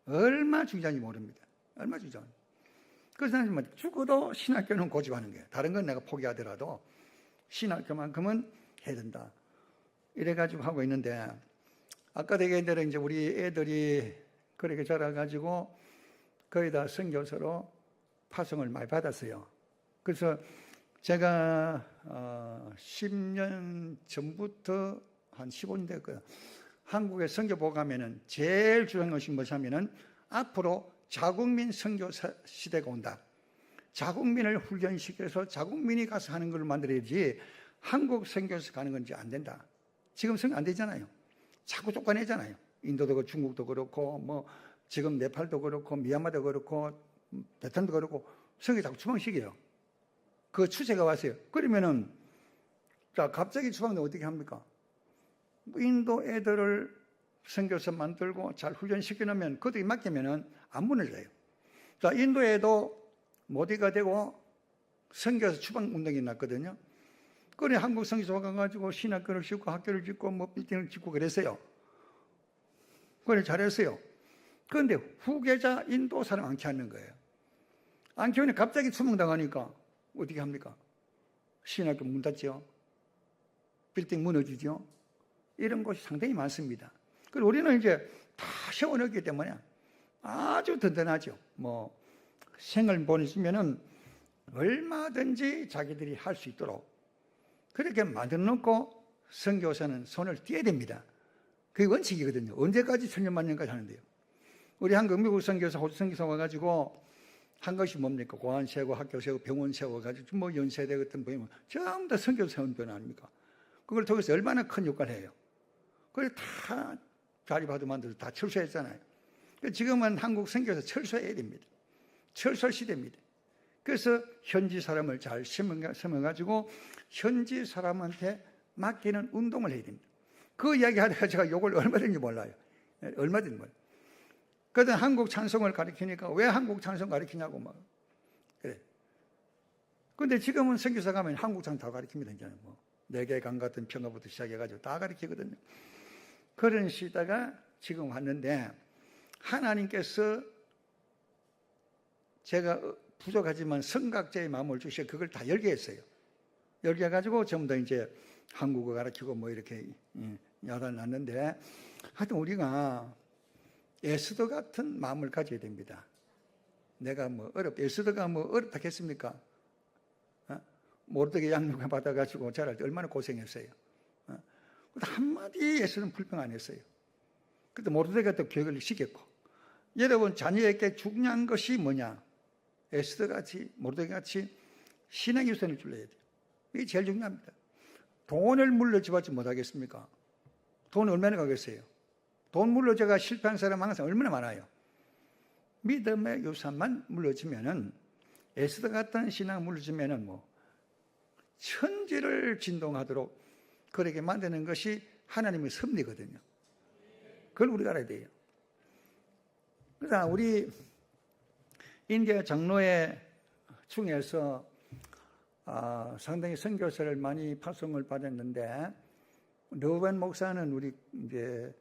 얼마나 중요한지 모릅니다. 얼마나 중요한지. 그래서 나는 죽어도 신학교는 고집하는 거예요. 다른 건 내가 포기하더라도 신학교만큼은 해야 된다. 이래가지고 하고 있는데 아까 얘기한 이제 우리 애들이 그렇게 자라가지고 거의 다 선교사로 파송을 많이 받았어요. 그래서 제가 10년 전부터 한 15년 됐고요. 한국에 선교복 가면은 제일 중요한 것이 뭐냐면은 앞으로 자국민 선교사 시대가 온다. 자국민을 훈련시켜서 자국민이 가서 하는 걸 만들어야지 한국 선교사 가는 건지 안 된다. 지금 선교 안 되잖아요. 자꾸 쫓아내잖아요. 인도도 그렇고 중국도 그렇고 뭐 지금 네팔도 그렇고 미얀마도 그렇고 베트남도 그렇고 선교 자꾸 추방시켜요. 그 추세가 왔어요. 그러면은 자 갑자기 추방되면 어떻게 합니까? 인도 애들을 선교사 만들고 잘 훈련시켜 놓으면 그들이 맡기면은 안 무너져요. 자 인도에도 모디가 되고 선교사 추방 운동이 났거든요. 그래 한국 선교사 가가지고 신학교를 짓고 학교를 짓고 뭐 빌딩을 짓고 그랬어요. 그래 잘했어요. 그런데 후계자 인도 사람 안 키우는 거예요. 안 키우니 갑자기 추방당하니까 어떻게 합니까? 신학교 문 닫죠. 빌딩 무너지죠. 이런 곳이 상당히 많습니다. 그리고 우리는 이제 다 세워놨기 때문에 아주 든든하죠. 뭐 생을 보내주면은 얼마든지 자기들이 할 수 있도록 그렇게 만들어 놓고 선교사는 손을 떼야 됩니다. 그게 원칙이거든요. 언제까지 천년만 년까지 하는데요. 우리 한국 미국 선교사, 호주 선교사 와가지고 한 것이 뭡니까? 고안 세고 학교 세고 병원 세워가지고 뭐 연세대 같은 보면 전부 다 선교 세운변 아닙니까? 그걸 통해서 얼마나 큰 역할을 해요. 그걸 다 자리바도 만들어서 다 철수했잖아요. 지금은 한국 선교사 철수해야 됩니다. 철수 시대입니다. 그래서 현지 사람을 잘 심어가지고 현지 사람한테 맡기는 운동을 해야 됩니다. 그 이야기 하다가 제가 욕을 얼마든지 몰라요. 얼마든지 몰라요. 그러다 한국 찬송을 가르치니까 왜 한국 찬송 가르치냐고 막 그래. 근데 지금은 선교사 가면 한국 찬송 다 가르칩니다. 이제는 뭐 4개 강 같은 평화부터 시작해가지고 다 가르치거든요. 그런 시대가 지금 왔는데 하나님께서 제가 부족하지만 성각자의 마음을 주셔 그걸 다 열게 했어요. 열게 해가지고 전부 다 이제 한국어 가르치고 뭐 이렇게 야단 났는데 하여튼 우리가 에스더 같은 마음을 가져야 됩니다. 내가 뭐 에스더가 뭐 어렵다겠습니까? 모르드게 양육을 받아가지고 자랄 때 얼마나 고생했어요. 한마디 에스더는 불평 안 했어요. 그때 모르드게가 또 교육을 시켰고 여러분 자녀에게 중요한 것이 뭐냐? 에스더같이 모르드게같이 신앙의 우선을 줄여야 돼요. 이게 제일 중요합니다. 돈을 물려주지 못하겠습니까? 돈 얼마나 가겠어요? 돈 물려줘가 실패한 사람 항상 얼마나 많아요. 믿음의 유산만 물려주면은 에스더 같은 신앙 물려주면은 뭐 천지를 진동하도록 그렇게 만드는 것이 하나님의 섭리거든요. 그걸 우리가 알아야 돼요. 그러니까 우리 인디아 장로회 중에서 상당히 선교사를 많이 파송을 받았는데 르벤 목사는 우리 이제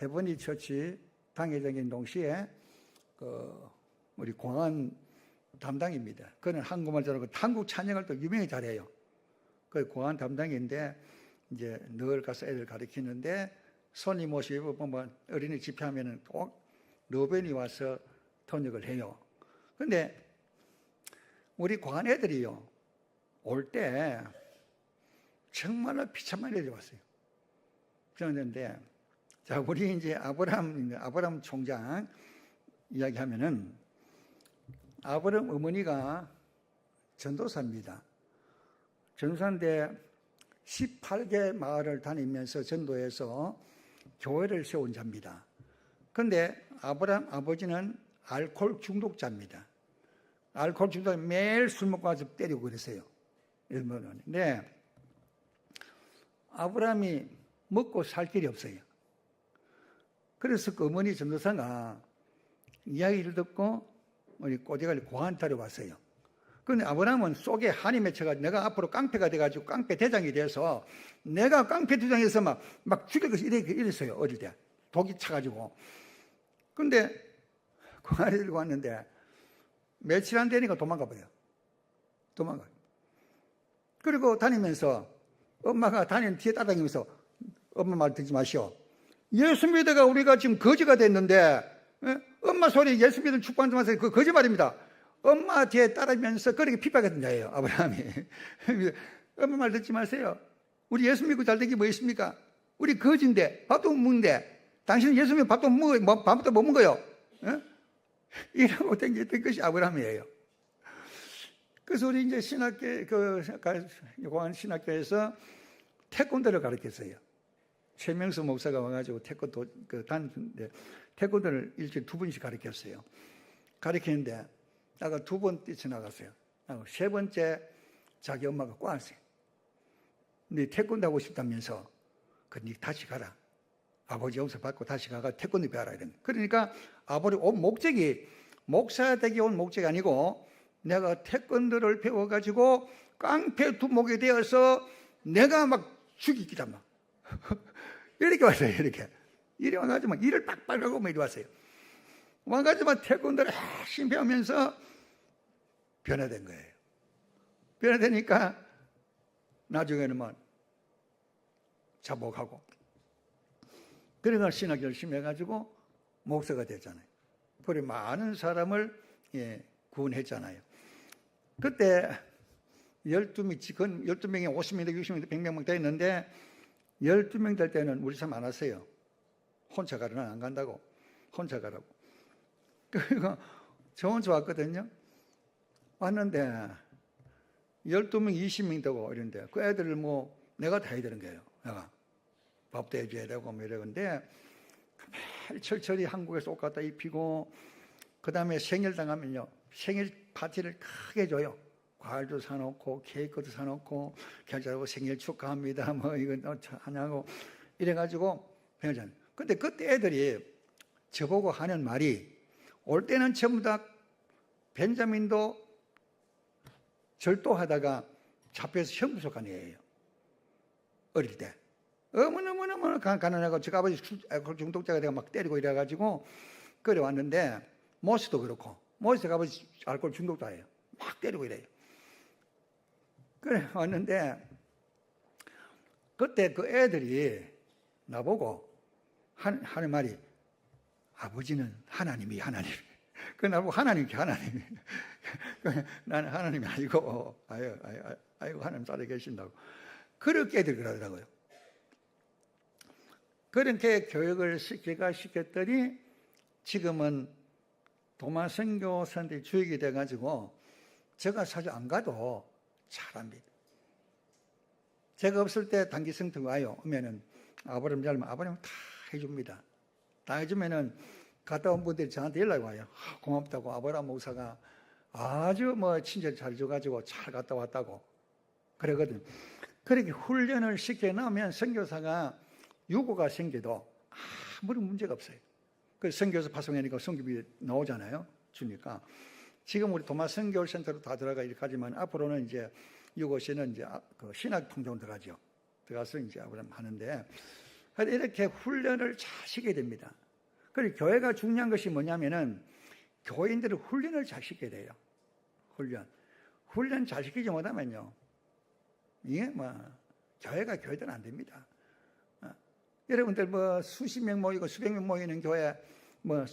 헤버니 처치 당회장인 동시에 우리 공안 담당입니다. 그는 한국말 잘하고 한국 찬양을 또 유명히 잘해요. 그 공안 담당인데 이제 늘 가서 애들 가르치는데 손님 모시고 보면 어린이 집회하면은 꼭 르벤이 와서 통역을 해요. 근데 우리 공안 애들이요 올 때 정말로 비참한 애들이 왔어요. 그런데 자 우리 이제 아브람 총장 이야기하면은 아브람 어머니가 전도사입니다. 전도사인데 18개 마을을 다니면서 전도해서 교회를 세운 자입니다. 그런데 아브람 아버지는 알코올 중독자입니다. 알코올 중독자 매일 술 먹고 와서 때리고 그랬어요. 근데 아브람이 먹고 살 길이 없어요. 그래서 그 어머니 전도사가 이야기를 듣고 우리 꼬대가리 고한타로 왔어요. 그런데 아브람은 속에 한이 맺혀가지고 내가 앞으로 깡패가 돼가지고 깡패 대장이 돼서 내가 깡패 대장에서 막 죽일 것이 이랬어요. 어릴 때. 독이 차가지고. 근데 고한이 들고 왔는데 며칠 안 되니까 도망가 버려요. 도망가요. 그리고 다니면서 엄마가 다니는 뒤에 따라다니면서 엄마 말 듣지 마시오. 예수 믿어가 우리가 지금 거지가 됐는데 엄마 소리 예수 믿는 축복하지 마세요. 그 거짓말입니다. 엄마 뒤에 따르면서 그렇게 핍박했던 자예요. 아브라함이. 엄마 말 듣지 마세요. 우리 예수 믿고 잘 되기 뭐 있습니까? 우리 거지인데 밥도 못 먹는데 당신은 예수 믿으면 밥도 못 먹어요. 밥도 못 먹어요. 이러고 댕겼던 것이 아브라함이에요. 그래서 우리 이제 요한 신학교에서 태권도를 가르쳤어요. 최명수 목사가 와가지고 태권도 태권도를 일주일에 2번씩 가르쳤어요. 가르치는데 내가 2번 뛰쳐나갔어요. 세 번째 자기 엄마가 꼬았어요. 네 태권도 하고 싶다면서 네 다시 가라. 아버지 용서 받고 다시 가가 태권도 배워라 이런. 그러니까 아버지 온 목적이 목사 되기 온 목적이 아니고 내가 태권도를 배워가지고 깡패 두목이 되어서 내가 막 죽이기다 막 이렇게 왔어요. 이리 와가지고 막 이를 빡빡 하고 막 이리 왔어요. 와가지고 막 태권도를 열심히 배우면서 변화된 거예요. 변화되니까 나중에는 막 자복하고 그래서 신학 열심히 해가지고 목사가 됐잖아요. 그래 많은 사람을 구원했잖아요. 그때 12명이 50명, 60명, 100명 다 있는데 12명 될 때는 우리 참 안 왔어요. 혼자 가라는 안 간다고. 혼자 가라고. 그리고 저 혼자 왔거든요. 왔는데 12명, 20명 되고 이런데 그 애들을 뭐 내가 다 해야 되는 거예요. 내가 밥도 해줘야 되고 뭐 이러는데 매일 철저히 한국에서 옷 갖다 입히고 그 다음에 생일 당하면요. 생일 파티를 크게 줘요. 과일도 사놓고 케이크도 사놓고 결제하고 생일 축하합니다. 뭐 이거 하냐고 이래가지고 배우잖아요. 근데 그때 애들이 저보고 하는 말이 올 때는 전부 다 벤자민도 절도하다가 잡혀서 형무소 간 애예요. 어릴 때. 어머나 가난하고 저 아버지 알코올 중독자가 내가 막 때리고 이래가지고 그래 왔는데 모스도 그렇고 모스가 아버지 알코올 중독자예요. 막 때리고 이래요. 그래 왔는데 그때 그 애들이 나보고 하는 말이 아버지는 하나님이 하나님. 그 나보고 하나님이 하나님. 나는 하나님이 아니고 아이고 하나님 살아 계신다고. 그렇게 애들이 그러더라고요. 그렇게 교육을 시켰더니 지금은 도마 선교사들이 주역이 돼가지고 제가 사실 안 가도 잘합니다. 제가 없을 때 단기 성토 와요. 오면은 아버님 잘면 아버님 다 해줍니다. 다 해주면은 갔다 온 분들이 저한테 연락이 와요. 고맙다고 아브라함 목사가 아주 뭐 친절 잘 줘가지고 잘 갔다 왔다고 그러거든요. 그렇게 훈련을 시켜놓으면 선교사가 유고가 생겨도 아무런 문제가 없어요. 그래서 선교사 파송하니까 선교비 나오잖아요. 주니까. 지금 우리 도마 선교센터로 다 들어가 이렇게 하지만 앞으로는 이제 유고시는 이제 그 신학 통종 들어가죠. 들어가서 이제 하는데 이렇게 훈련을 잘 시켜야 됩니다. 그리고 교회가 중요한 것이 뭐냐면은 교인들을 훈련을 잘 시켜야 돼요. 훈련 잘 시키지 못하면요. 이게 뭐 교회가 교회대로 안 됩니다. 여러분들 뭐 수십 명 모이고 수백 명 모이는 교회 뭐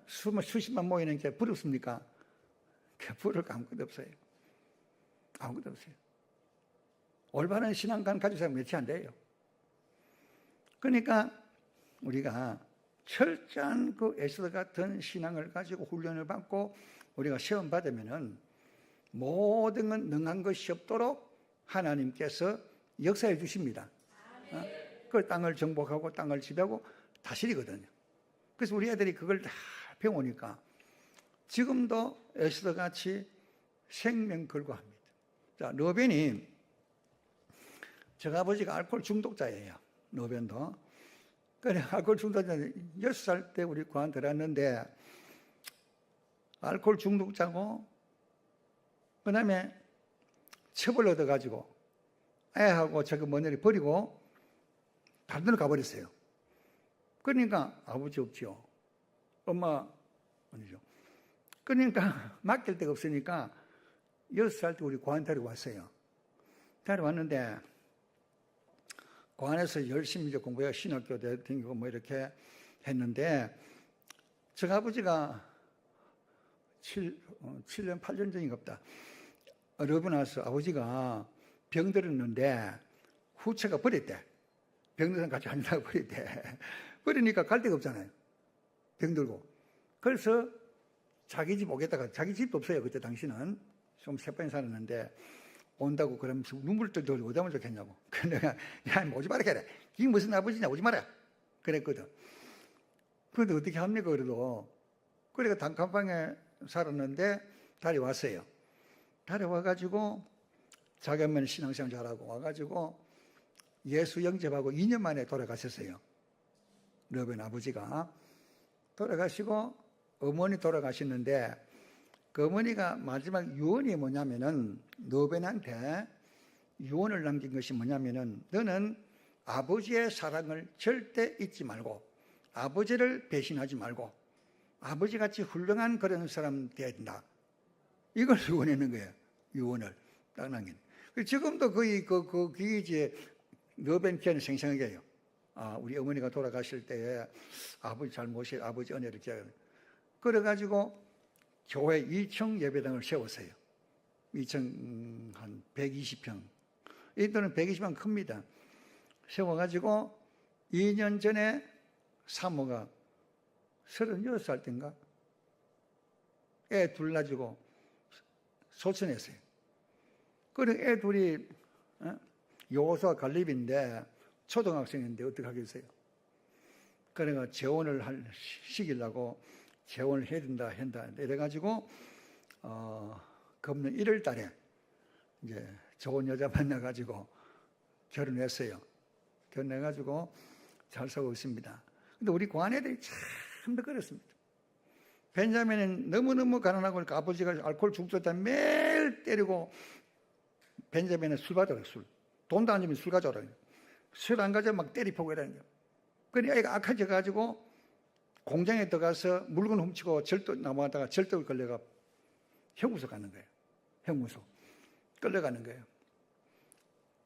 수십만 모이는 교회 부럽습니까? 부러울 거 아무것도 없어요. 아무것도 없어요. 올바른 신앙관 가진 사람 몇이 안 돼요. 그러니까 우리가 철저한 그 에스더 같은 신앙을 가지고 훈련을 받고 우리가 시험 받으면은 모든 건 능한 것이 없도록 하나님께서 역사해 주십니다. 그 땅을 정복하고 땅을 지배하고 다스리거든요. 그래서 우리 애들이 그걸 다 배우니까 지금도 에스더 같이 생명 걸고 합니다. 자, 르벤이 저 아버지가 알코올 중독자예요. 르벤도. 그래, 알코올 중독자 6살 때 우리 고안 들었는데 알코올 중독자고 그 다음에 첩을 얻어가지고 애하고 저기 먼저리 버리고 다른 데로 가버렸어요. 그러니까 아버지 없죠. 엄마 아니죠. 그러니까 맡길 데가 없으니까 6살 때 우리 고안 데리고 왔어요. 데려왔는데 고안에서 열심히 이제 공부해서 신학교 다니고 뭐 이렇게 했는데 저 아버지가 7년, 8년 전인가 보다. 러브 나서 아버지가 병들었는데 후처가 버렸대. 병들어서 같이 한다고 버렸대. 버리니까 갈 데가 없잖아요. 병들고. 그래서 자기 집 오겠다가 자기 집도 없어요. 그때 당시는. 좀 세번에 살았는데 온다고 그러면 눈물 떨더니 어디 하면 좋겠냐고. 그래서 내가 야 오지 마라 그래. 이게 무슨 아버지냐 오지 마라. 그랬거든. 그런데 어떻게 합니까 그래도. 그러니까 단칸방에 살았는데 달려왔어요. 달려와가지고 자기 엄마는 신앙생활 잘하고 와가지고 예수 영접하고 2년 만에 돌아가셨어요. 러벤 아버지가 돌아가시고 어머니 돌아가셨는데 그 어머니가 마지막 유언이 뭐냐면은 러벤한테 유언을 남긴 것이 뭐냐면은 너는 아버지의 사랑을 절대 잊지 말고 아버지를 배신하지 말고 아버지같이 훌륭한 그런 사람 되어야 된다. 이걸 유언했는 거예요. 유언을 딱 남긴. 지금도 거의 그게 이제 러벤 편을 생생하게 해요. 우리 어머니가 돌아가실 때에 아버지 잘 모실 아버지 은혜를 기억해요. 그래가지고 교회 2층 예배당을 세웠어요. 2층 한 120평. 이들은 120평 큽니다. 세워가지고 2년 전에 사모가 36살 때인가 애 둘 가지고 소천했어요. 그래 애 둘이 요소와 관리비인데 초등학생인데 어떻게 하겠어요? 그래가 재혼을 시키려고 재혼을 해야 된다 한다 이래가지고 금년 1월 달에 이제 좋은 여자 만나가지고 결혼했어요. 결혼해가지고 잘 살고 있습니다. 근데 우리 고아내들이 참 그렇습니다. 벤자민은 너무너무 가난하고 그러니까 아버지가 알코올 중독자 매일 때리고 벤자민은 술 받아라 술. 돈도 안 주면 술 가져오라. 술 안 가져 막 때리포고 이러는 거예요. 그러니까 애가 악해져가지고 공장에 들어가서 물건 훔치고 절도 넘어가다가 절도를 걸려가 형무소 가는 거예요. 형무소. 끌려가는 거예요.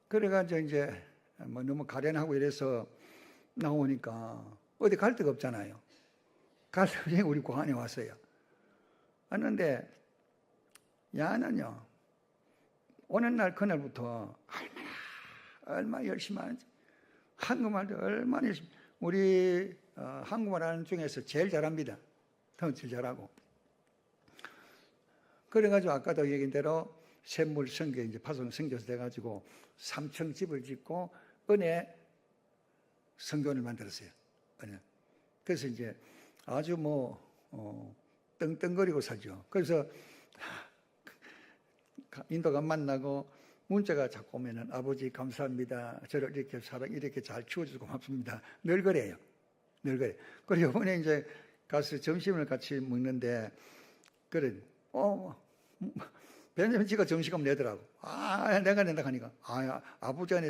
그래가지고 이제 뭐 너무 가련하고 이래서 나오니까 어디 갈 데가 없잖아요. 갈 때 우리 고안에 왔어요. 왔는데 야는요 오는 날 그날부터 얼마나 열심히 하는지 한국말도 얼마나 열심히 우리 한국말 하는 중에서 제일 잘합니다. 더 제일 잘하고. 그래가지고 아까도 얘기한 대로 샘물 성교 이제 파송 성교서 돼가지고 3층 집을 짓고 은혜 성전을 만들었어요. 은혜. 그래서 이제 아주 떵떵거리고 살죠. 그래서 인도가 만나고 문자가 자꾸 오면은 아버지 감사합니다. 저를 이렇게 이렇게 잘 키워주고 고맙습니다. 늘 그래요. 늘 그래. 그리고 이번에 이제 가서 점심을 같이 먹는데 그래. 베냐민 씨가 점심값 내더라고. 내가 낸다 하니까 아버지 안에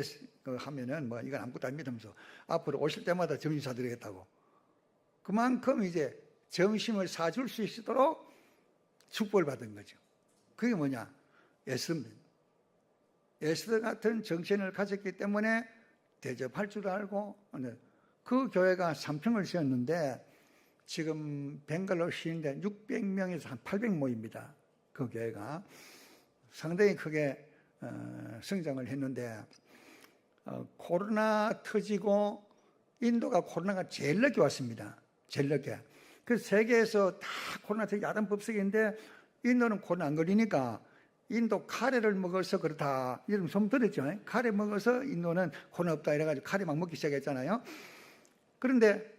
하면은 뭐 이건 아무것도 안 믿으면서 앞으로 오실 때마다 점심 사드리겠다고. 그만큼 이제 점심을 사줄 수 있도록 축복을 받은 거죠. 그게 뭐냐? 예수입니다. 예수 같은 정신을 가졌기 때문에 대접할 줄 알고 그 교회가 3평을 지었는데 지금 벵갈로 시인데 600명에서 한 800 모입니다. 그 교회가 상당히 크게 성장을 했는데 코로나 터지고 인도가 코로나가 제일 늦게 왔습니다. 제일 늦게. 그래서 세계에서 다 코로나 되게 야단 법석인데 인도는 코로나 안 걸리니까 인도 카레를 먹어서 그렇다. 이런 소문 들었죠. 카레 먹어서 인도는 코로나 없다 이래가지고 카레 막 먹기 시작했잖아요. 그런데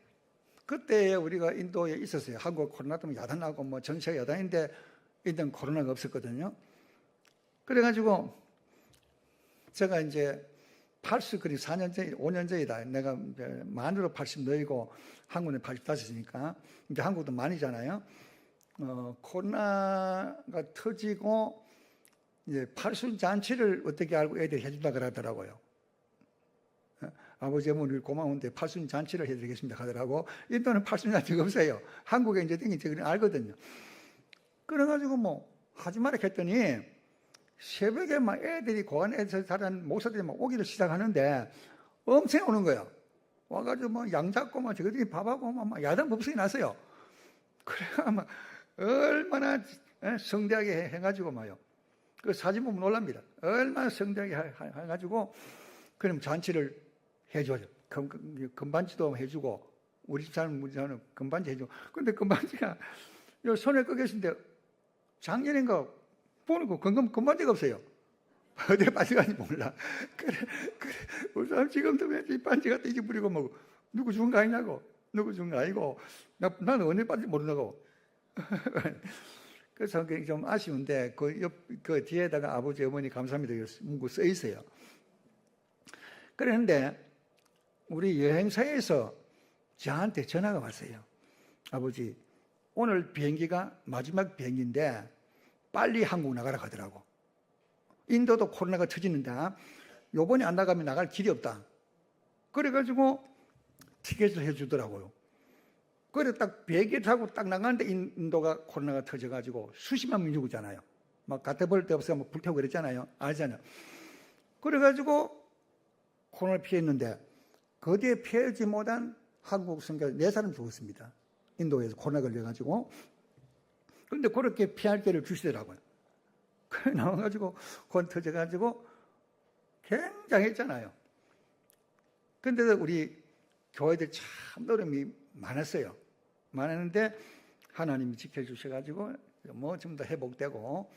그때 우리가 인도에 있었어요. 한국 코로나 때문에 야단나고 뭐 전세가 야단인데 인도는 코로나가 없었거든요. 그래가지고 제가 이제 4년 전, 5년 전이다. 내가 만으로 80 너희고 한국은 85이니까 이제 한국도 만이잖아요. 코로나가 터지고 이제 팔순 잔치를 어떻게 알고 애들이 해준다 그러더라고요. 아버지 어머니 고마운데 팔순 잔치를 해드리겠습니다 하더라고. 인도는 팔순 잔치가 없어요. 한국에 이제 땡기 제가 알거든요. 그래가지고 하지 마라 했더니 새벽에 막 애들이 고안에서 자란 목사들이 막 오기를 시작하는데 엄청 오는 거예요. 와가지고 양 잡고 저희들이 밥하고 막 야단 법석이 났어요. 그래가 막 얼마나 성대하게 해가지고 말이요. 그 사진 보면 놀랍니다. 얼마나 성대하게 해가지고 그럼 잔치를 해줘요. 금반지도 해주고 우리 집 사는 금반지 해주고. 근데 금반지가 요 손에 끄 계신데 작년인가 보니까 금반지가 없어요. 어디에 빠져가는지 몰라. 그래. 우리 사람 지금도 왠지 반지가 잊어버리고 누구 준 거 아니냐고. 누구 준 거 아니고. 나는 어디 빠진지 모른다고. 그래서 좀 아쉬운데 그 뒤에다가 아버지 어머니 감사합니다 문구 써 있어요. 그런데 우리 여행사에서 저한테 전화가 왔어요. 아버지 오늘 비행기가 마지막 비행기인데 빨리 한국 나가라 하더라고. 인도도 코로나가 터지는데 요번에 안 나가면 나갈 길이 없다. 그래가지고 티켓을 해주더라고요. 그래 딱 비행기 타고 딱 나가는데 인도가 코로나가 터져가지고 수십만 명 죽었잖아요. 막 갖다 버릴 데 없어서 불태우고 그랬잖아요. 알잖아요. 그래가지고 코로나를 피했는데 거기에 피하지 못한 한국 선교사 4사람 죽었습니다. 인도에서 코로나 걸려가지고. 그런데 그렇게 피할 길을 주시더라고요. 그래 나와가지고 건 터져가지고 굉장했잖아요. 근데도 우리 교회들 참 어려움이 많았어요. 많았는데 하나님이 지켜주셔가지고 뭐 좀 더 회복되고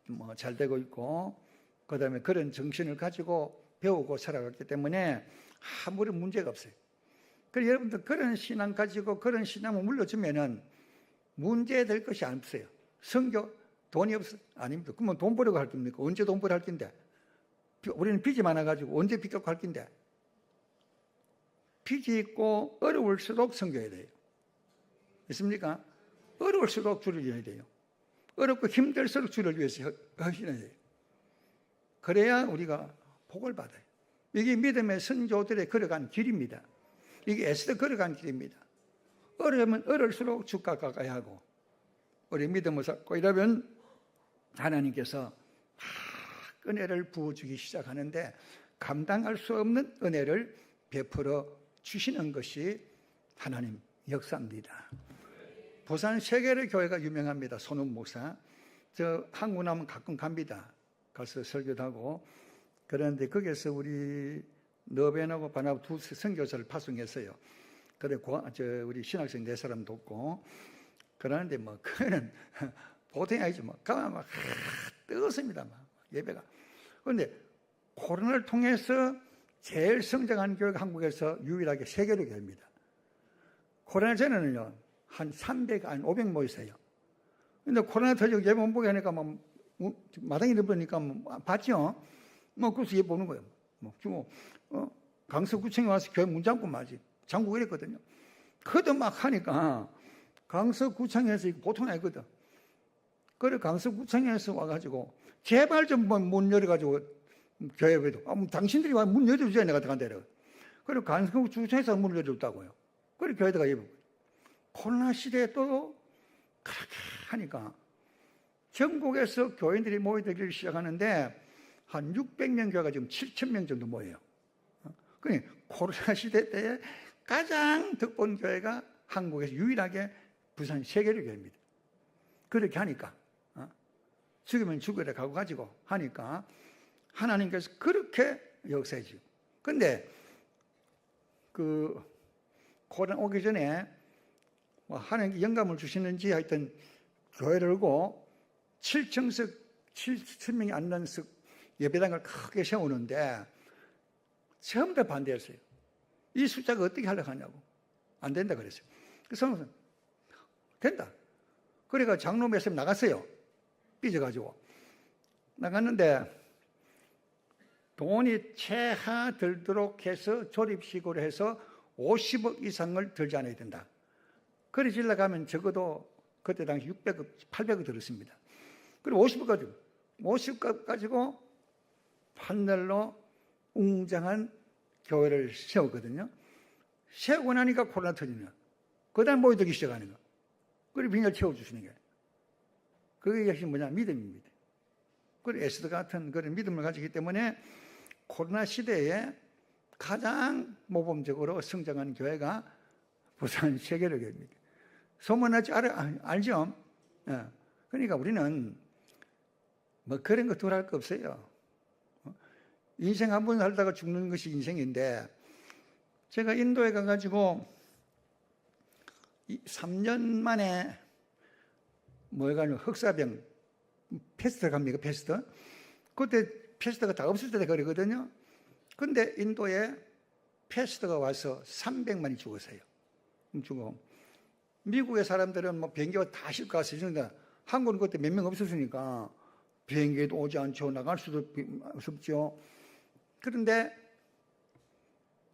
뭐 잘 되고 있고, 그 다음에 그런 정신을 가지고 배우고 살아갔기 때문에 아무런 문제가 없어요. 그래서 여러분들 그런 신앙 가지고 그런 신앙을 물려주면은 문제될 것이 없어요. 성교, 돈이 없어? 아닙니다. 그러면 돈 벌려고 할 겁니까? 언제 돈 벌려 할 건데? 우리는 빚이 많아가지고 언제 빚 갚고 할 건데? 빚이 있고 어려울수록 섬겨야 돼요. 있습니까? 어려울수록 주를 위해야 돼요. 어렵고 힘들수록 주를 위해서 하셔야 돼요. 그래야 우리가 복을 받아요. 이게 믿음의 선조들의 걸어간 길입니다. 이게 에스더 걸어간 길입니다. 어려우면 어려울수록 주가 가까이 하고, 우리 믿음을 쌓고 이러면 하나님께서 막 은혜를 부어주기 시작하는데 감당할 수 없는 은혜를 베풀어 주시는 것이 하나님 역사입니다. 부산 세계의 교회가 유명합니다. 손흥 목사. 저 한국 나면 가끔 갑니다. 가서 설교도 하고. 그런데 거기서 우리 너벤하고 바나바 두 선교사를 파송했어요. 그래 우리 신학생 네 사람 돕고. 그러는데 뭐 그는 보통이 아니죠. 뭐 가면 막 뜨겁습니다. 막 예배가. 그런데 코로나를 통해서 제일 성장한 교회가 한국에서 유일하게 세계로 교회입니다. 코로나 전에는요, 한 300, 한 500 모였어요. 근데 코로나 터지고 예배 못 보게 하니까 막 마당에 들어보니까 뭐 봤죠? 뭐 그래서 예배 보는 거예요. 뭐 주고 강서구청에 와서 교회 문 잠고 맞지. 잠그고 이랬거든요. 그도 막 하니까 강서구청에서 이거 보통 아니거든. 그래 강서구청에서 와가지고 제발 좀 문 열어가지고 교회에도 당신들이 와 문 열어주자 내가 들어간다 이래. 그래 강서구청에서 문을 열어줬다고요. 그래 교회다가 예배. 코로나 시대에 또 그렇게 하니까 전국에서 교인들이 모이기 시작하는데 한 600명 교회가 지금 7,000명 정도 모여요. 그러니까 코로나 시대 때에 가장 덕본 교회가 한국에서 유일하게 부산 세계를 교회입니다. 그렇게 하니까 죽으면 죽으래 가고 가지고 하니까 하나님께서 그렇게 역사해지고. 근데 그 코로나 오기 전에 하나님께 영감을 주시는지 하여튼 교회를 열고 7층석 7,000명이 앉는 예배당을 크게 세우는데 처음 다 반대했어요. 이 숫자가 어떻게 하려고 하냐고. 안 된다 그랬어요. 그래서 된다. 그러니까 장로 몇 명 나갔어요. 삐져가지고. 나갔는데 돈이 최하 들도록 해서 조립식으로 해서 50억 이상을 들지 않아야 된다. 그래 질러 가면 적어도 그때 당시 600억, 800억 들었습니다. 그리고 50억 가지고 하늘로 웅장한 교회를 세웠거든요. 세우고 나니까 코로나 터지면 그 다음 모여들기 시작하는 거. 그리고 빈혈 채워주시는 게. 그게 역시 뭐냐? 믿음입니다. 그리고 에스더 같은 그런 믿음을 가지기 때문에 코로나 시대에 가장 모범적으로 성장한 교회가 부산 세계로 교회입니다. 소문나지 알죠? 예. 그러니까 우리는 뭐 그런 거 두려울 거 없어요. 인생 한 번 살다가 죽는 것이 인생인데, 제가 인도에 가가지고 3년 만에 뭐해가지고 흑사병 패스트 갑니까? 패스트? 그때 패스트가 다 없을 때 그러거든요. 근데 인도에 패스트가 와서 300만이 죽었어요. 죽어. 미국의 사람들은 뭐 비행기가 다 싣고 가서 있는데 한국은 그때 몇 명 없었으니까 비행기에도 오지 않죠. 나갈 수도 없죠. 그런데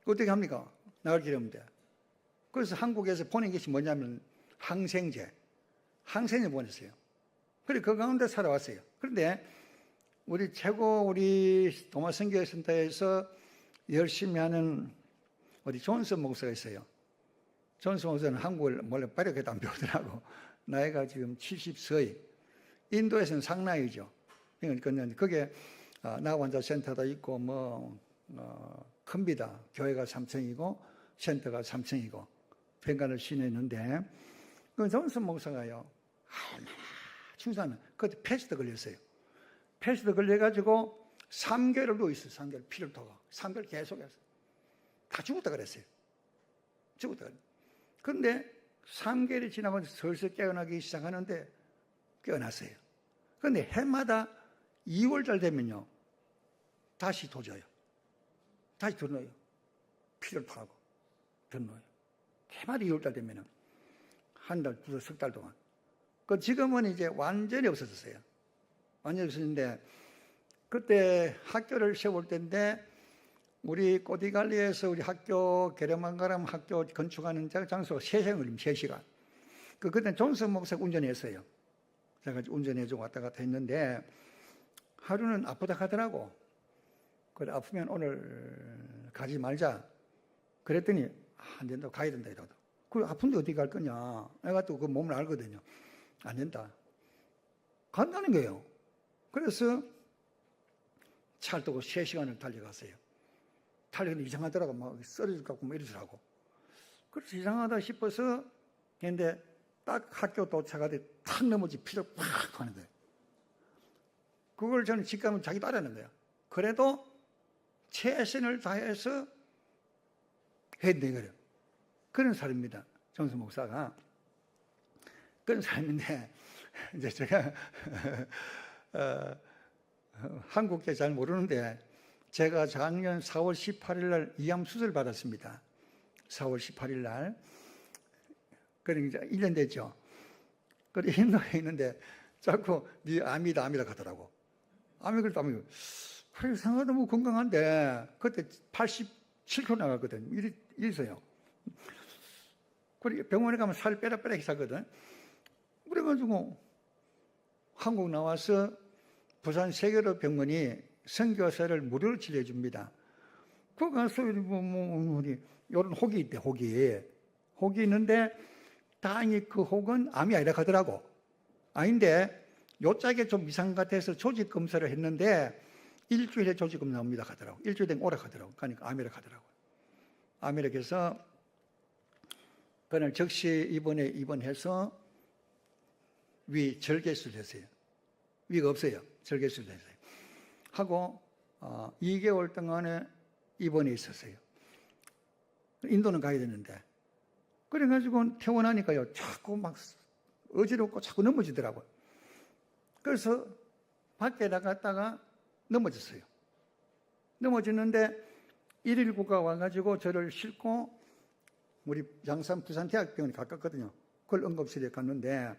어떻게 합니까? 나갈 길이 없는데. 그래서 한국에서 보낸 것이 뭐냐면 항생제 보냈어요. 그래 그 가운데 살아왔어요. 그런데 우리 도마선교센터에서 열심히 하는 우리 존슨 목사가 있어요. 존슨 목사는 한국을 원래 빠르게 안 배우더라고. 나이가 지금 70세. 인도에서는 상나이죠. 그러니까 그게 나환자센터도 있고 큽니다. 교회가 3층이고 센터가 3층이고 평간을 지냈는데 그 존슨 목사가요. 얼마나 충성하면 그때 패스트 걸렸어요. 패스트 걸려가지고 3개월을 누워있어요. 3개월 피를 토가 3개월 계속해서. 다 죽었다 그랬어요. 죽었다 그랬어요. 그런데 3개월이 지나고 슬슬 깨어나기 시작하는데 깨어났어요. 그런데 해마다 2월달 되면요, 다시 도져요. 다시 들어놓아요. 피를 토하고 들어놓아요. 해마다 2월달 되면은 한 달, 두 달, 석 달 동안. 그 지금은 이제 완전히 없어졌어요. 완전히 없어졌는데, 그때 학교를 세울 때인데, 우리 꼬디갈리에서 우리 학교 게르만가람 학교 건축하는 장소가 3시간 걸립니다. 3시간. 그때 존슨 목사가 운전했어요. 제가 운전해주고 왔다 갔다 했는데, 하루는 아프다 하더라고. 그래, 아프면 오늘 가지 말자. 그랬더니 안 된다, 가야 된다 이러고. 그래, 아픈데 어디 갈 거냐. 내가 또 그 몸을 알거든요. 안 된다. 간다는 거예요. 그래서 차를 타고 3시간을 달려갔어요. 달려가는데 이상하더라고. 막 쓰러질 것 같고 뭐 이러더라고. 그래서 이상하다 싶어서 근데 딱 학교 도착하되 탁 넘어지 피를 팍 하는 거예요. 그걸 저는 직감을 자기도 알아낸 거예요. 그래도 최선을 다해서 해야 되거든요. 그런 사람입니다. 정수 목사가. 그런 사람인데, 이제 제가, 한국계 잘 모르는데, 제가 작년 4월 18일 날 이암 수술 받았습니다. 4월 18일 날. 그러니까 1년 됐죠. 그래, 인도에 있는데, 자꾸, 네 암이다 가더라고. 암이 그래도 암이. 그래, 생각도 뭐 건강한데, 그때 87kg 나갔거든. 이랬어요. 그래, 병원에 가면 살 빼라 해서거든. 그래가지고, 한국 나와서 부산 세계로 병원이 선교사를 무료로 치료해줍니다. 그거 가서, 요런 혹이 있대, 혹이 있는데, 다행히 그 혹은 암이 아니라 하더라고. 아닌데, 요 짝에 좀 이상 같아서 조직 검사를 했는데, 일주일에 조직 검사 나옵니다 하더라고. 일주일 되면 오라 하더라고. 그러니까 암이라 하더라고. 암이라 해서, 그날 즉시 입원해서 위 절개술 했어요. 위가 없어요. 절개술 했어요. 하고 2개월 동안에 입원해 있었어요. 인도는 가야 되는데. 그래가지고 퇴원하니까요. 자꾸 막 어지럽고 자꾸 넘어지더라고요. 그래서 밖에 나갔다가 넘어졌어요. 넘어졌는데 119가 와가지고 저를 싣고 우리 양산 부산대학병원에 가깝거든요. 그걸 응급실에 갔는데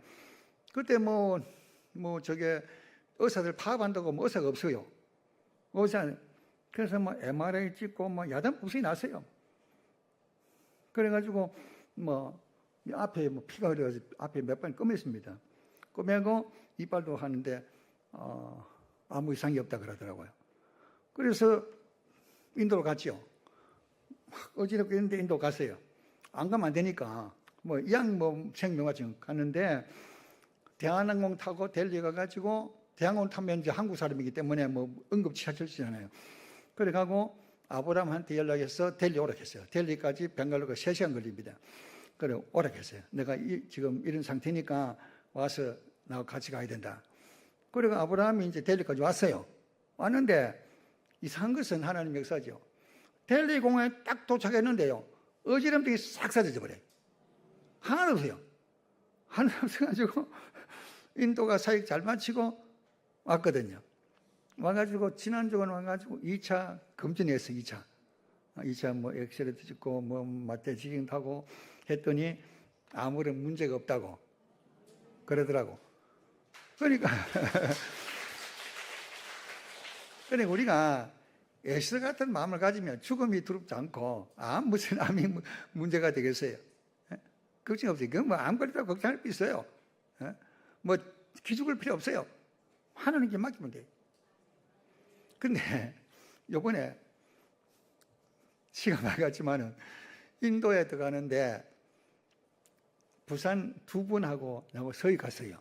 그때 저게 의사들 파업한다고 의사가 없어요. 그래서 MRI 찍고 야단 부수이 났어요. 그래가지고 앞에 피가 흘러서 앞에 몇 번 꿰맸습니다. 꿰매고 이빨도 하는데 아무 이상이 없다 그러더라고요. 그래서 인도로 갔죠. 어지럽게 했는데 인도 갔어요. 안 가면 안 되니까 생명과증 갔는데 대한항공 타고 델리 가가지고 대한항공 타면 이제 한국 사람이기 때문에 응급치료하잖아요. 그래 가고 아브라함한테 연락해서 델리 오락했어요. 델리까지 벵갈루가 3시간 걸립니다. 그래 오락했어요. 내가 지금 이런 상태니까 와서 나하고 같이 가야 된다. 그리고 아브라함이 이제 델리까지 왔어요. 왔는데 이상한 것은 하나님 역사죠. 델리 공항에 딱 도착했는데요. 어지럼증이 싹 사라져 버려요. 하나도 없어요. 하나도 없어가지고 인도가 사역 잘 마치고 왔거든요. 와가지고 지난주에 와가지고 2차 검진했어요. 2차 엑스레이도 찍고 마태 지진하고 했더니 아무런 문제가 없다고 그러더라고. 그러니까 우리가 에스더 같은 마음을 가지면 죽음이 두렵지 않고 무슨 암이 문제가 되겠어요. 걱정 없어요. 그건 암 걸리다고 걱정할 필요 있어요. 기죽을 필요 없어요. 하나님께 맡기면 돼요. 근데 요번에 시간 많이 갔지만은 인도에 들어가는데 부산 2분하고 나하고 서희 갔어요.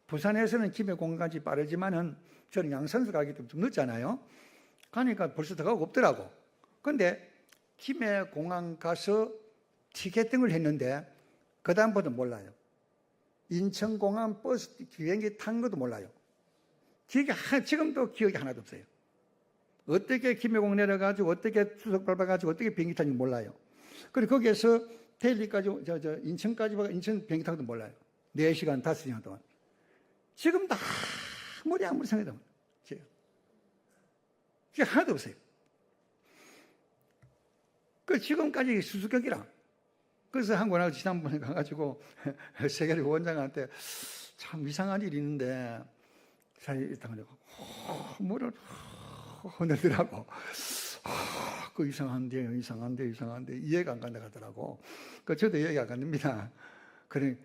부산에서는 김해공항까지 빠르지만은 저는 양산서 가기 때문에 좀 늦잖아요. 가니까 벌써 들어가고 없더라고. 근데 김해공항 가서 티켓팅을 했는데 그 다음부터 몰라요. 인천공항 버스 비행기 탄 것도 몰라요. 지금도 기억이 하나도 없어요. 어떻게 김해공 내려가지고 어떻게 수석 밟아가지고 어떻게 비행기 타는지 몰라요. 그리고 거기에서 델리까지 인천까지 인천 비행기 타고도 몰라요. 4시간 5시간 동안. 지금 다 아무리 생각해도 그게 하나도 없어요. 그 지금까지 수수께끼라. 그래서 한국하고 지난번에 가가지고 세계를 원장한테 참 이상한 일이 있는데 사실 뭐를 흔들더라고. 그 이상한데 이해가 안 간다 하더라고. 그 저도 이해가 안 갑니다. 그래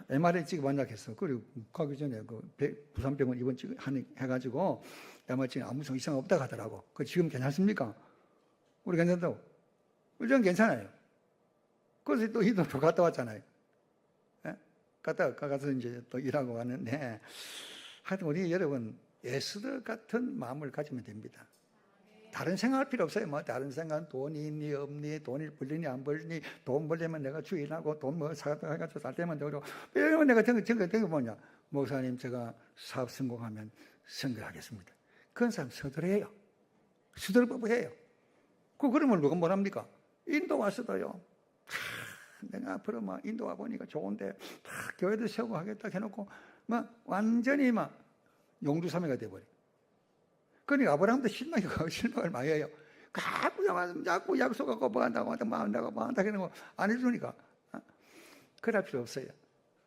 MRI 찍어 만나겠어. 그리고 가기 전에 그 부산병원 입원 해가지고 MRI 찍어 아무 이상 없다 하더라고. 그 지금 괜찮습니까? 우리 괜찮다고? 저는 괜찮아요. 그래서 또 이도로 갔다 왔잖아요. 예? 가서 이제 또 일하고 왔는데 하여튼 우리 여러분 에스더 같은 마음을 가지면 됩니다. 다른 생각할 필요 없어요. 뭐 다른 생각은 돈이 있니 없니, 돈이 벌리니 안 벌리니, 돈 벌려면 내가 주인하고 돈 뭐 사가지고 살 때만 되고 이러면 내가 생각 뭐냐, 목사님 제가 사업 성공하면 선교하겠습니다. 그런 사람 서두르해요. 서두르법해요. 그러면 누가 뭐랍니까? 인도 와서도요. 내가 앞으로 막 인도 와 보니까 좋은데 교회도 세우고 하겠다 해놓고 막 완전히 막 용두사미가 돼버려. 그러니까 아브라함도 실망을 많이 해요. 자꾸 약속하고 뭐 한다고 해놓고 안 해주니까. 그럴 필요 없어요.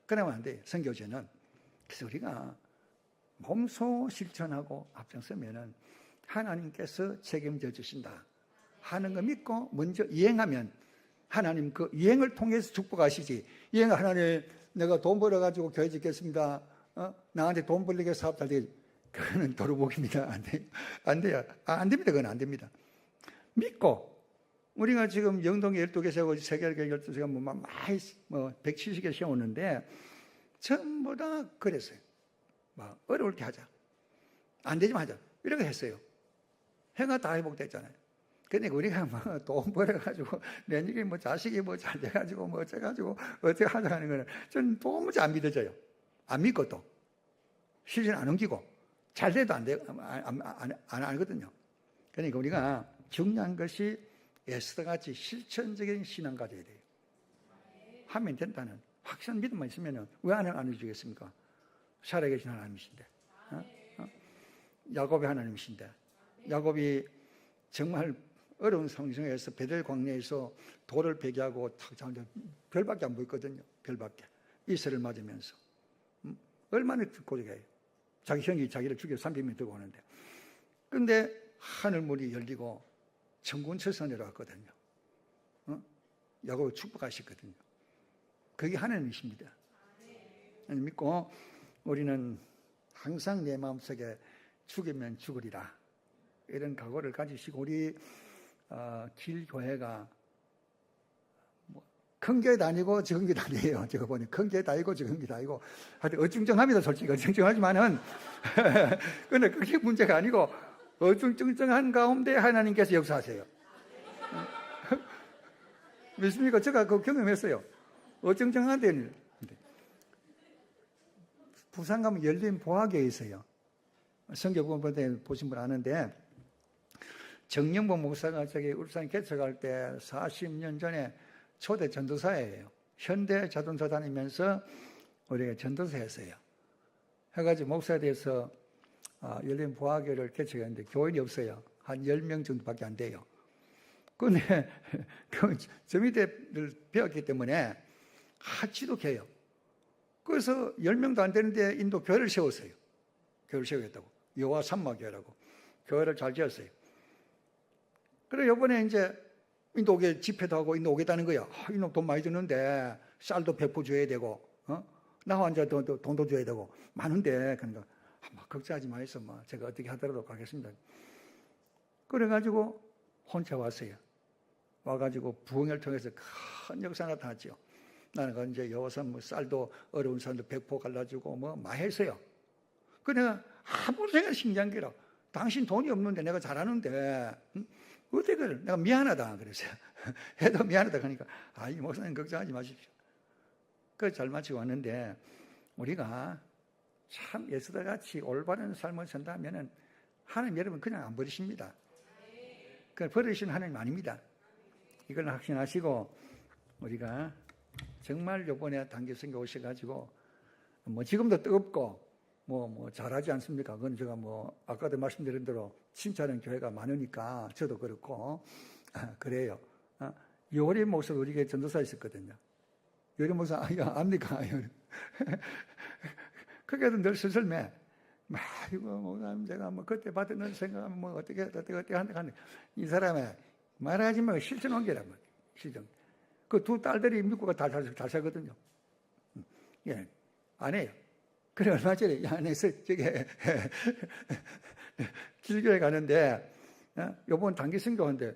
그러면 안 돼요. 선교제는. 그래서 우리가 몸소 실천하고 앞장서면은 하나님께서 책임져 주신다 하는 거 믿고 먼저 이행하면 하나님 그 이행을 통해서 축복하시지. 이행 하나님 내가 돈 벌어가지고 교회 짓겠습니다. 나한테 돈 벌리게 사업 잘 되지. 그거는 도루묵입니다. 안 돼요. 안 됩니다. 그건 안 됩니다. 믿고 우리가 지금 영동에 12개 세우고 세계교회 12개가 많이 170개 세우는데 전부 다 그랬어요. 막 어려울 때 하자. 안 되지만 하자. 이렇게 했어요. 해가 다 회복됐잖아요. 근데 우리가 뭐 돈 벌어가지고 내년에 뭐 자식이 뭐 잘 돼가지고 뭐 어째가지고 어떻게 하자 하는 거는 저는 도무지 안 믿어져요. 안 믿고 또 실전 안 옮기고 잘 돼도 안 돼요. 안 알거든요. 그러니까 우리가 중요한 것이 에스더같이 실천적인 신앙 가져야 돼요. 하면 된다는 확실한 믿음만 있으면 왜 안 해주겠습니까? 살아계신 하나님이신데. 야곱의 하나님이신데. 야곱이 정말 어려운 상황 속에서 베델 광야에서 돌을 베개하고 별밖에 안 보였거든요. 별밖에. 이슬을 맞으면서. 얼마나 고생해요. 자기 형이 자기를 죽여 300명 들고 오는데. 근데 하늘문이 열리고 천군천사 내려왔거든요. 야곱을 축복하셨거든요. 그게 하나님이십니다. 믿고 우리는 항상 내 마음속에 죽으면 죽으리라. 이런 각오를 가지시고 우리 길교회가 큰 교회도 아니고 적은 교회도 아니에요. 제가 보니 큰 교회도 아니고 적은 교회도 아니고 하여튼 어중쩡합니다. 솔직히 어중쩡하지만은 근데 그게 문제가 아니고 어중쩡한 가운데 하나님께서 역사하세요. 믿습니까? 제가 그 경험했어요. 어중쩡한 데는 부산 가면 열린 보학에 있어요. 성경공부 때 보신 분 아는데 정영보 목사가 저기 울산 개척할 때 40년 전에 초대 전도사예요. 현대 자동차 다니면서 우리가 전도사 했어요. 해가지고 목사에 대해서 열린 보학교를 개척했는데 교인이 없어요. 한 10명 정도밖에 안 돼요. 근데 저 밑에를 배웠기 때문에 지독해요. 그래서 10명도 안 되는데 인도 교회를 세웠어요. 교회를 세우겠다고. 여호와 삼마교회라고. 교회를 잘 지었어요. 그래 이번에 이제 인도에 집회도 하고 인도 오겠다는 거야. 이놈 돈 많이 주는데 쌀도 100% 줘야 되고 나 혼자 돈도 줘야 되고 많은데 그러니까 걱정하지 마세요. 제가 어떻게 하더라도 가겠습니다. 그래가지고 혼자 왔어요. 와가지고 부흥을 통해서 큰 역사 나타났죠. 나는 이제 여호산 쌀도 어려운 사람도 100% 갈라주고 많이 했어요. 그 내가 아무 생각 신기한 게라. 당신 돈이 없는데 내가 잘하는데 어떻게 그래? 내가 미안하다 그랬어요. 해도 미안하다 하니까 이 목사님 걱정하지 마십시오. 그걸 잘 마치고 왔는데 우리가 참 예수들같이 올바른 삶을 산다면은 하나님 여러분 그냥 안 버리십니다. 그걸 버리시는 하나님 아닙니다. 이걸 확신하시고 우리가 정말 요번에 단기 선교 오셔가지고 뭐 지금도 뜨겁고 뭐 잘하지 않습니까? 그건 제가 뭐 아까도 말씀드린 대로 칭찬하는 교회가 많으니까 저도 그렇고 그래요. 요리 목사도 우리 교회 전도사 있었거든요. 요리 목사 압니까? 그게도 늘 슬슬매. 이거 뭐 내가 뭐 그때 받은 생각하면 뭐 어떻게 한다. 이 사람의 말하지 말고 실천 옮기란 말이에요. 실천. 그 두 딸들이 미국가 잘 살거든요. 예, 안 해요. 그래 얼마 전에 안에서 저게 길교에 가는데 요번 단기 선교하는데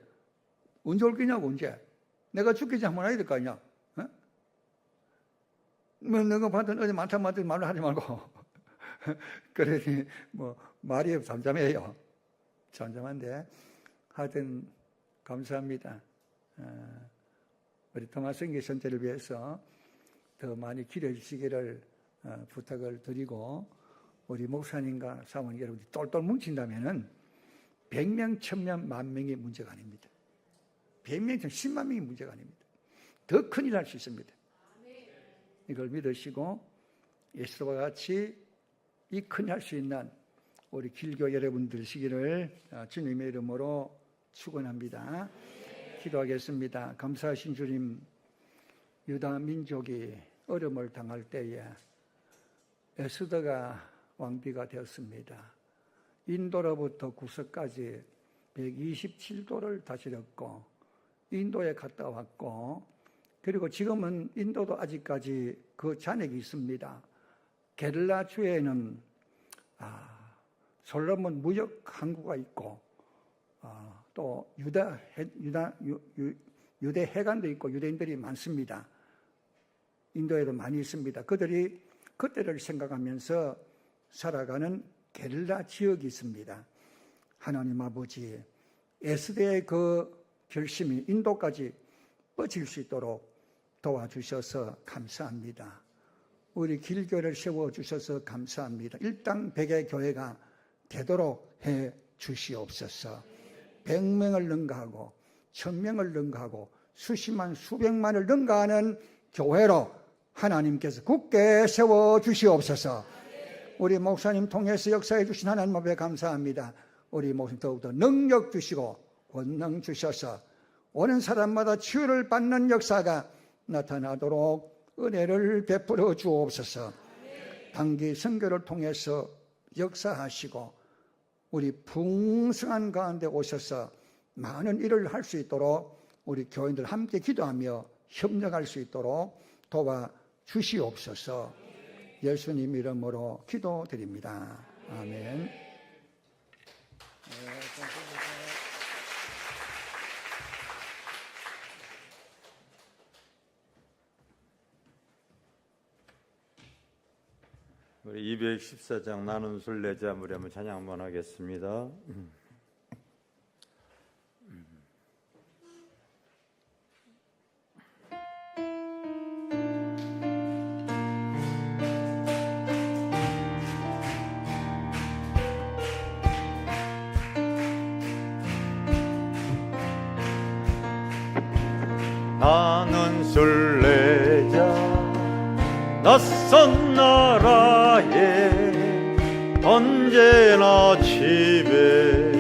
언제 올 거냐고 언제. 내가 죽기 전에 한번 해야 될 거 아니야. 뭐 너가 받은 어제 많다 말로 하지 말고. 그러니 뭐 말이 잠잠해요. 잠잠한데 하여튼 감사합니다. 우리 토마스 선교 전체를 위해서 더 많이 기도해 주시기를 부탁을 드리고 우리 목사님과 사모님 여러분들이 똘똘 뭉친다면은 100명, 1000명, 10,000명이 문제가 아닙니다. 100명, 10만 명이 문제가 아닙니다. 더 큰일 할 수 있습니다. 이걸 믿으시고 예수와 같이 이 큰일 할 수 있는 우리 길교 여러분들 되시기를 주님의 이름으로 축원합니다. 기도하겠습니다. 감사하신 주님, 유다 민족이 어려움을 당할 때에 에스더가 왕비가 되었습니다. 인도로부터 구석까지 127도를 다스렸고 인도에 갔다 왔고 그리고 지금은 인도도 아직까지 그 잔액이 있습니다. 게릴라 주에는 솔로몬 무역 항구가 있고 또 유대 해관도 있고 유대인들이 많습니다. 인도에도 많이 있습니다. 그들이 그때를 생각하면서 살아가는 게릴라 지역이 있습니다. 하나님 아버지, 에스더의 그 결심이 인도까지 뻗칠 수 있도록 도와주셔서 감사합니다. 우리 길교를 세워주셔서 감사합니다. 일당 100의 교회가 되도록 해 주시옵소서. 100명을 능가하고 1000명을 능가하고 수십만 수백만을 능가하는 교회로 하나님께서 굳게 세워주시옵소서. 우리 목사님 통해서 역사해 주신 하나님 앞에 감사합니다. 우리 목사님 더욱더 능력 주시고 권능 주셔서 오는 사람마다 치유를 받는 역사가 나타나도록 은혜를 베풀어 주옵소서. 단기 선교를 통해서 역사하시고 우리 풍성한 가운데 오셔서 많은 일을 할 수 있도록 우리 교인들 함께 기도하며 협력할 수 있도록 도와주시옵소서. 예수님 이름으로 기도드립니다. 아멘. 우리 214장 나눈 순례자 우리 한번 찬양 한번 하겠습니다. 나는 순례자 낯선 나라에 언제나 집에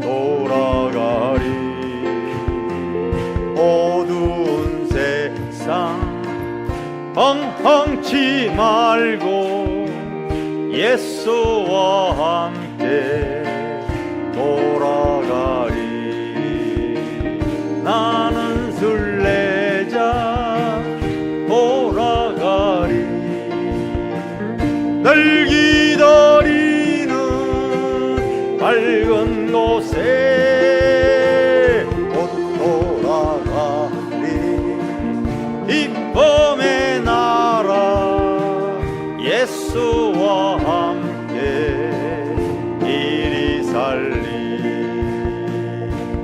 돌아가리. 어두운 세상 엉엉치 말고 예수와 함께 돌아가리. 나는 순례자 돌아가리. 널 기다리는 밝은 곳에 곧 돌아가리. 기쁨의 나라 예수와 함께 이리 살리.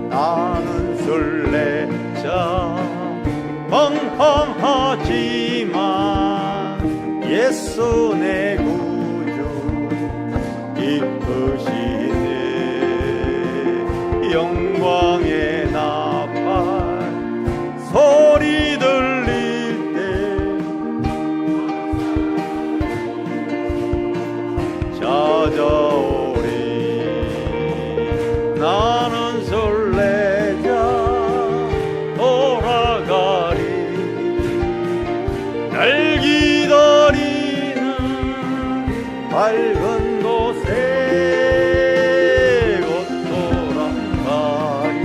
나는 순례자 멍멍하지만 예수 내 구주 이끄시네. 영광 날 기다리는 밝은 곳에 곧 돌아가리.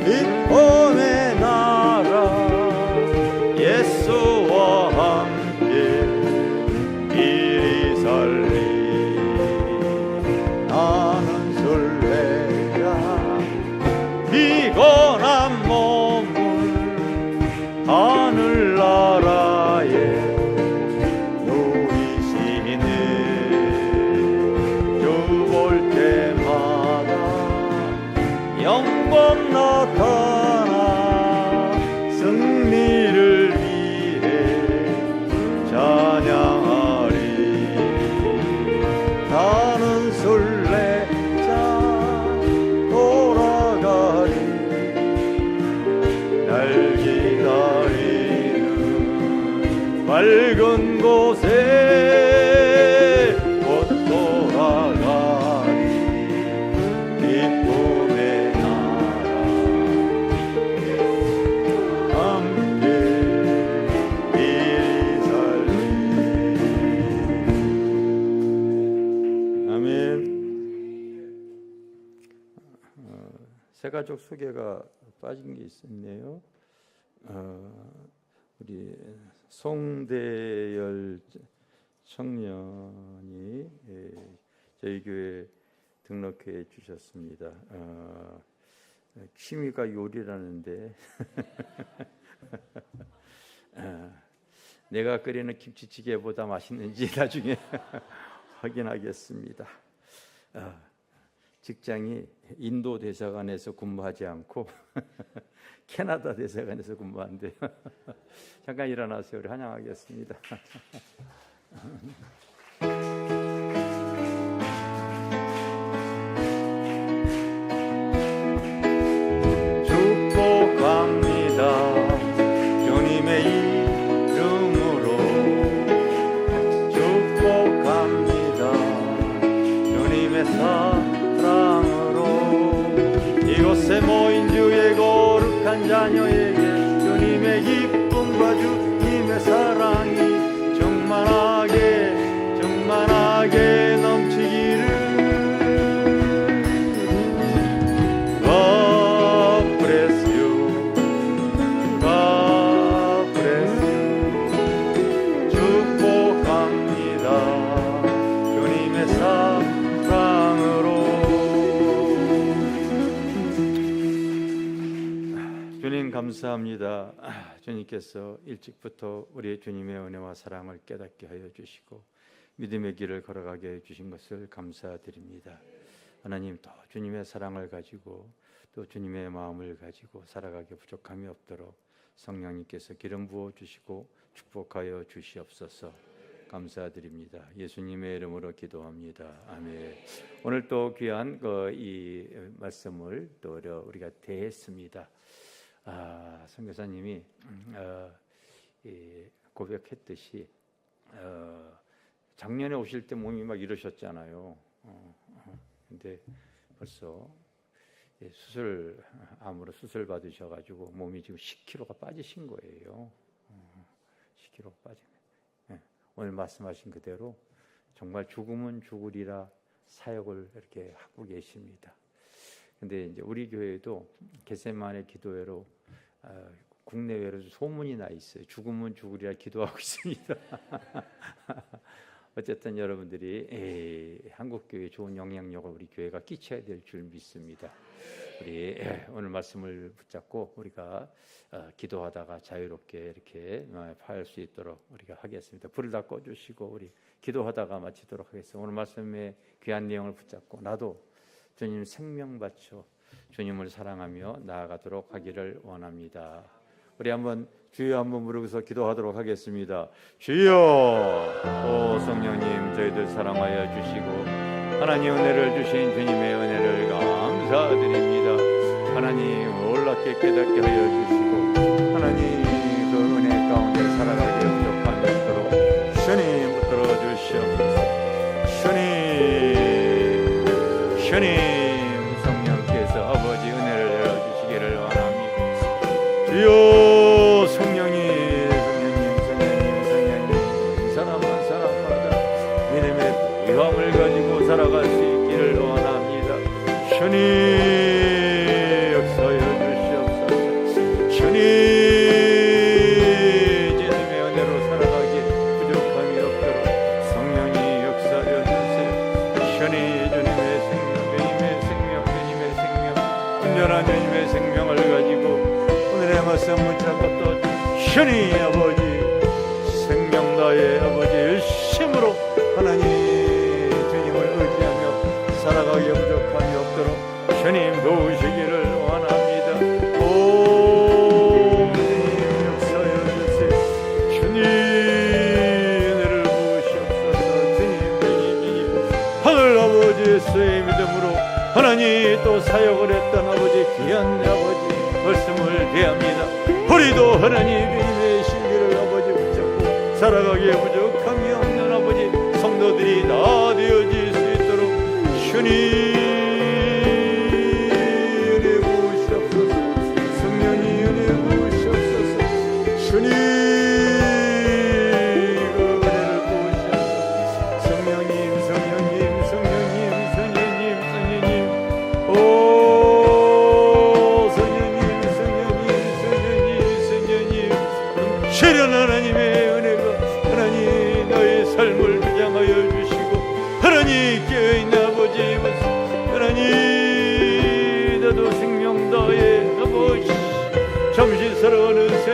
기쁨의 나라 예수와 함께 이리 살리. 나는 술래야 피곤한 몸을 하늘나라에 누이시네. 주 볼 때마다 영광 나타나 승리를 위해 찬양하리. 나는 술래자 돌아가리. 날 기다리는 밝은 곳에 곧 돌아가리. 기쁨의 나라 함께 이리 살리. 아멘. 새가족 소개가 빠진 게 있었네요. 우리 송대열 청년이 저희 교회 등록해 주셨습니다. 취미가 요리라는데 내가 끓이는 김치찌개보다 맛있는지 나중에 확인하겠습니다. 직장이 인도 대사관에서 근무하지 않고 캐나다 대사관에서 근무한대요. 잠깐 일어나세요. 우리 환영하겠습니다. 축복합니다. 주님의 이름으로 축복합니다. 주님의 사랑으로 이곳에 모인 주의 거룩한 자녀에게 주님의 기쁨과 주님의 사랑이 충만하게 넘치기를. God bless you. God bless you. 축복합니다. 주님의 사랑으로. 주님 감사합니다. 주님께서 일찍부터 우리 주님의 은혜와 사랑을 깨닫게 하여 주시고 믿음의 길을 걸어가게 해 주신 것을 감사드립니다. 하나님, 또 주님의 사랑을 가지고 또 주님의 마음을 가지고 살아가게 부족함이 없도록 성령님께서 기름 부어 주시고 축복하여 주시옵소서. 감사드립니다. 예수님의 이름으로 기도합니다. 아멘. 오늘 또 귀한 이 말씀을 또 우리가 대했습니다. 선교사님이 고백했듯이 작년에 오실 때 몸이 막 이러셨잖아요. 근데 벌써 암으로 수술 받으셔가지고 몸이 지금 10kg가 빠지신 거예요. 10kg가 빠진 거예요. 오늘 말씀하신 그대로 정말 죽으면 죽으리라 사역을 이렇게 하고 계십니다. 근데 이제 우리 교회도 겟세마네 기도회로 국내외로 소문이 나 있어요. 죽으면 죽으리라 기도하고 있습니다. 어쨌든 여러분들이 한국 교회에 좋은 영향력을 우리 교회가 끼쳐야 될 줄 믿습니다. 우리 오늘 말씀을 붙잡고 우리가 기도하다가 자유롭게 이렇게 파할 수 있도록 우리가 하겠습니다. 불을 다 꺼주시고 우리 기도하다가 마치도록 하겠습니다. 오늘 말씀의 귀한 내용을 붙잡고 나도 주님 생명 바쳐 주님을 사랑하며 나아가도록 하기를 원합니다. 우리 한번 주여 한번 부르고서 기도하도록 하겠습니다. 주여, 오 성령님, 저희들 사랑하여 주시고 하나님 은혜를 주신 주님의 은혜를 감사드립니다. 하나님 올랍게 깨닫게 하여 주시고 하나님 그 은혜 가운데 살아가게 부족함이 없도록 주님 붙들어 주시옵소서. 주님 성령께서 아버지 은혜를 내려주시기를 원합니다. 주여 성령님 주님 아버지 생명 다해 아버지 열심으로 하나님 주님을 의지하며 살아가기에 부족함이 없도록 주님 도우시기를 원합니다. 오 주님 역사여 주세요. 주님 은혜를 부으시옵소서. 주님 하늘 아버지의 수의 믿음으로 하나님 또 사역을 했던 아버지 귀한 아버지 말씀을 대합니다. 우리도 하나님 주님의 신비를 아버지 붙잡고 살아가기에 부족함이 없는 아버지 성도들이 다 되어질 수 있도록 주님 은혜 부으시옵소서. 성령이 은혜 부으시옵소서. 주님 그 은혜를 부으시옵소서. 성령님 성령님 성령님 성령님 성령님 오 성령님 성령님 성령님 성령님 실현 하나님의 은혜가 하나님 너의 삶을 주장하여 주시고 하나님 깨어있는 아버지 하나님 나도 생명 다해 아버지 잠시 살아가는 새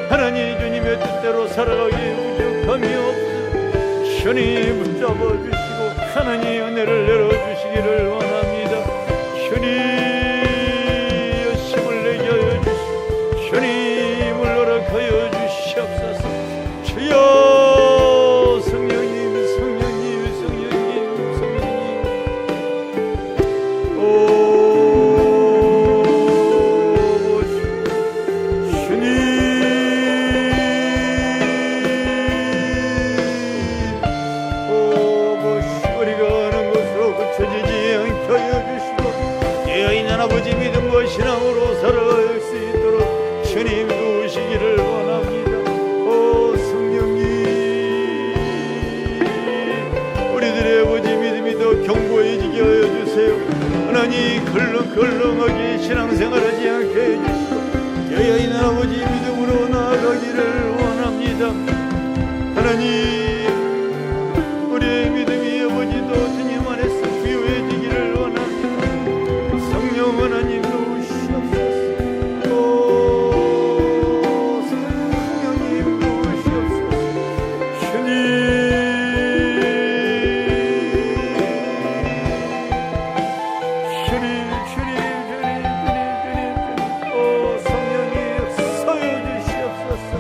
하나님 주님의 뜻대로 살아가기에 부족함이 없어 주님 붙잡아 주시고 하나님 은혜를 내려주시기를 원합니다. 주님 열심을 내게 하여 주시고 주님을 허락하여 주시옵소서. 주여 성령님 성령님 성령님 성령님 오 주님 우리가 하는 것으로 그쳐지지 않게 하여 주시고 깨어있는 아버지 믿음과 신앙으로 살아갈 수 있도록 주님 도우시기를 원합니다. 오 성령님 우리들의 아버지 믿음이 더 견고해지게 하여 주세요. 하나님 걸렁걸렁하게 신앙생활하지 않게 해주시고 깨어있는 아버지 믿음으로 나아가기를 원합니다. 하나님 우리의 믿음이 아버지도 주님 안에서 부유해지기를 원합니다. 성령 하나님 도우시옵소서. 오 성령님 도우시옵소서. 주님 오 성령님 서여 주시옵소서.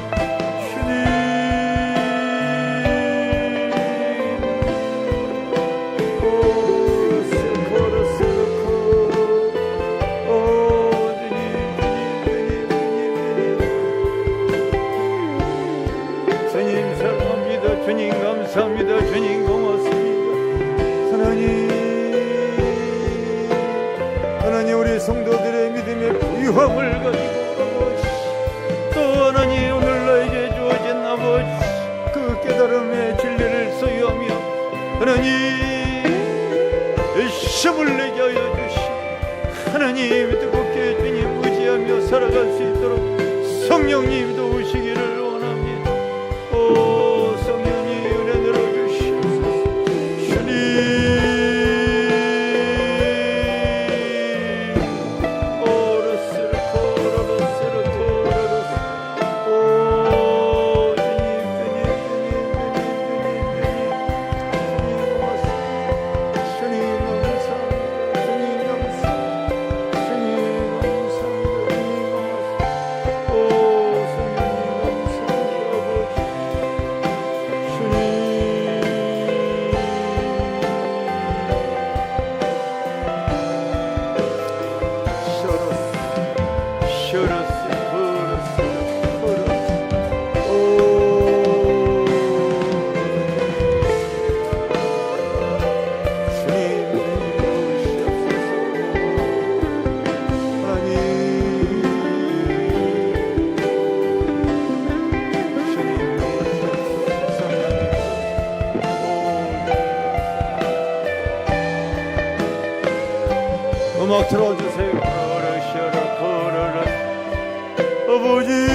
주님 사랑합니다. 주님 감사합니다. 주님 고맙습니다. 하나님 우리 성도들의 믿음의 부유함을 가지고 또 하나님 오늘 나에게 주어진 아버지 그 깨달음의 진리를 소유하며 하나님 열심을 내게 하여 주시고 하나님 뜨겁게 주님 의지하며 살아갈 수 있도록 성령님 도우시기를 원합니다. 오 성령님 은혜 내려주시옵소서. 주님 음악 틀어주세요. 아버지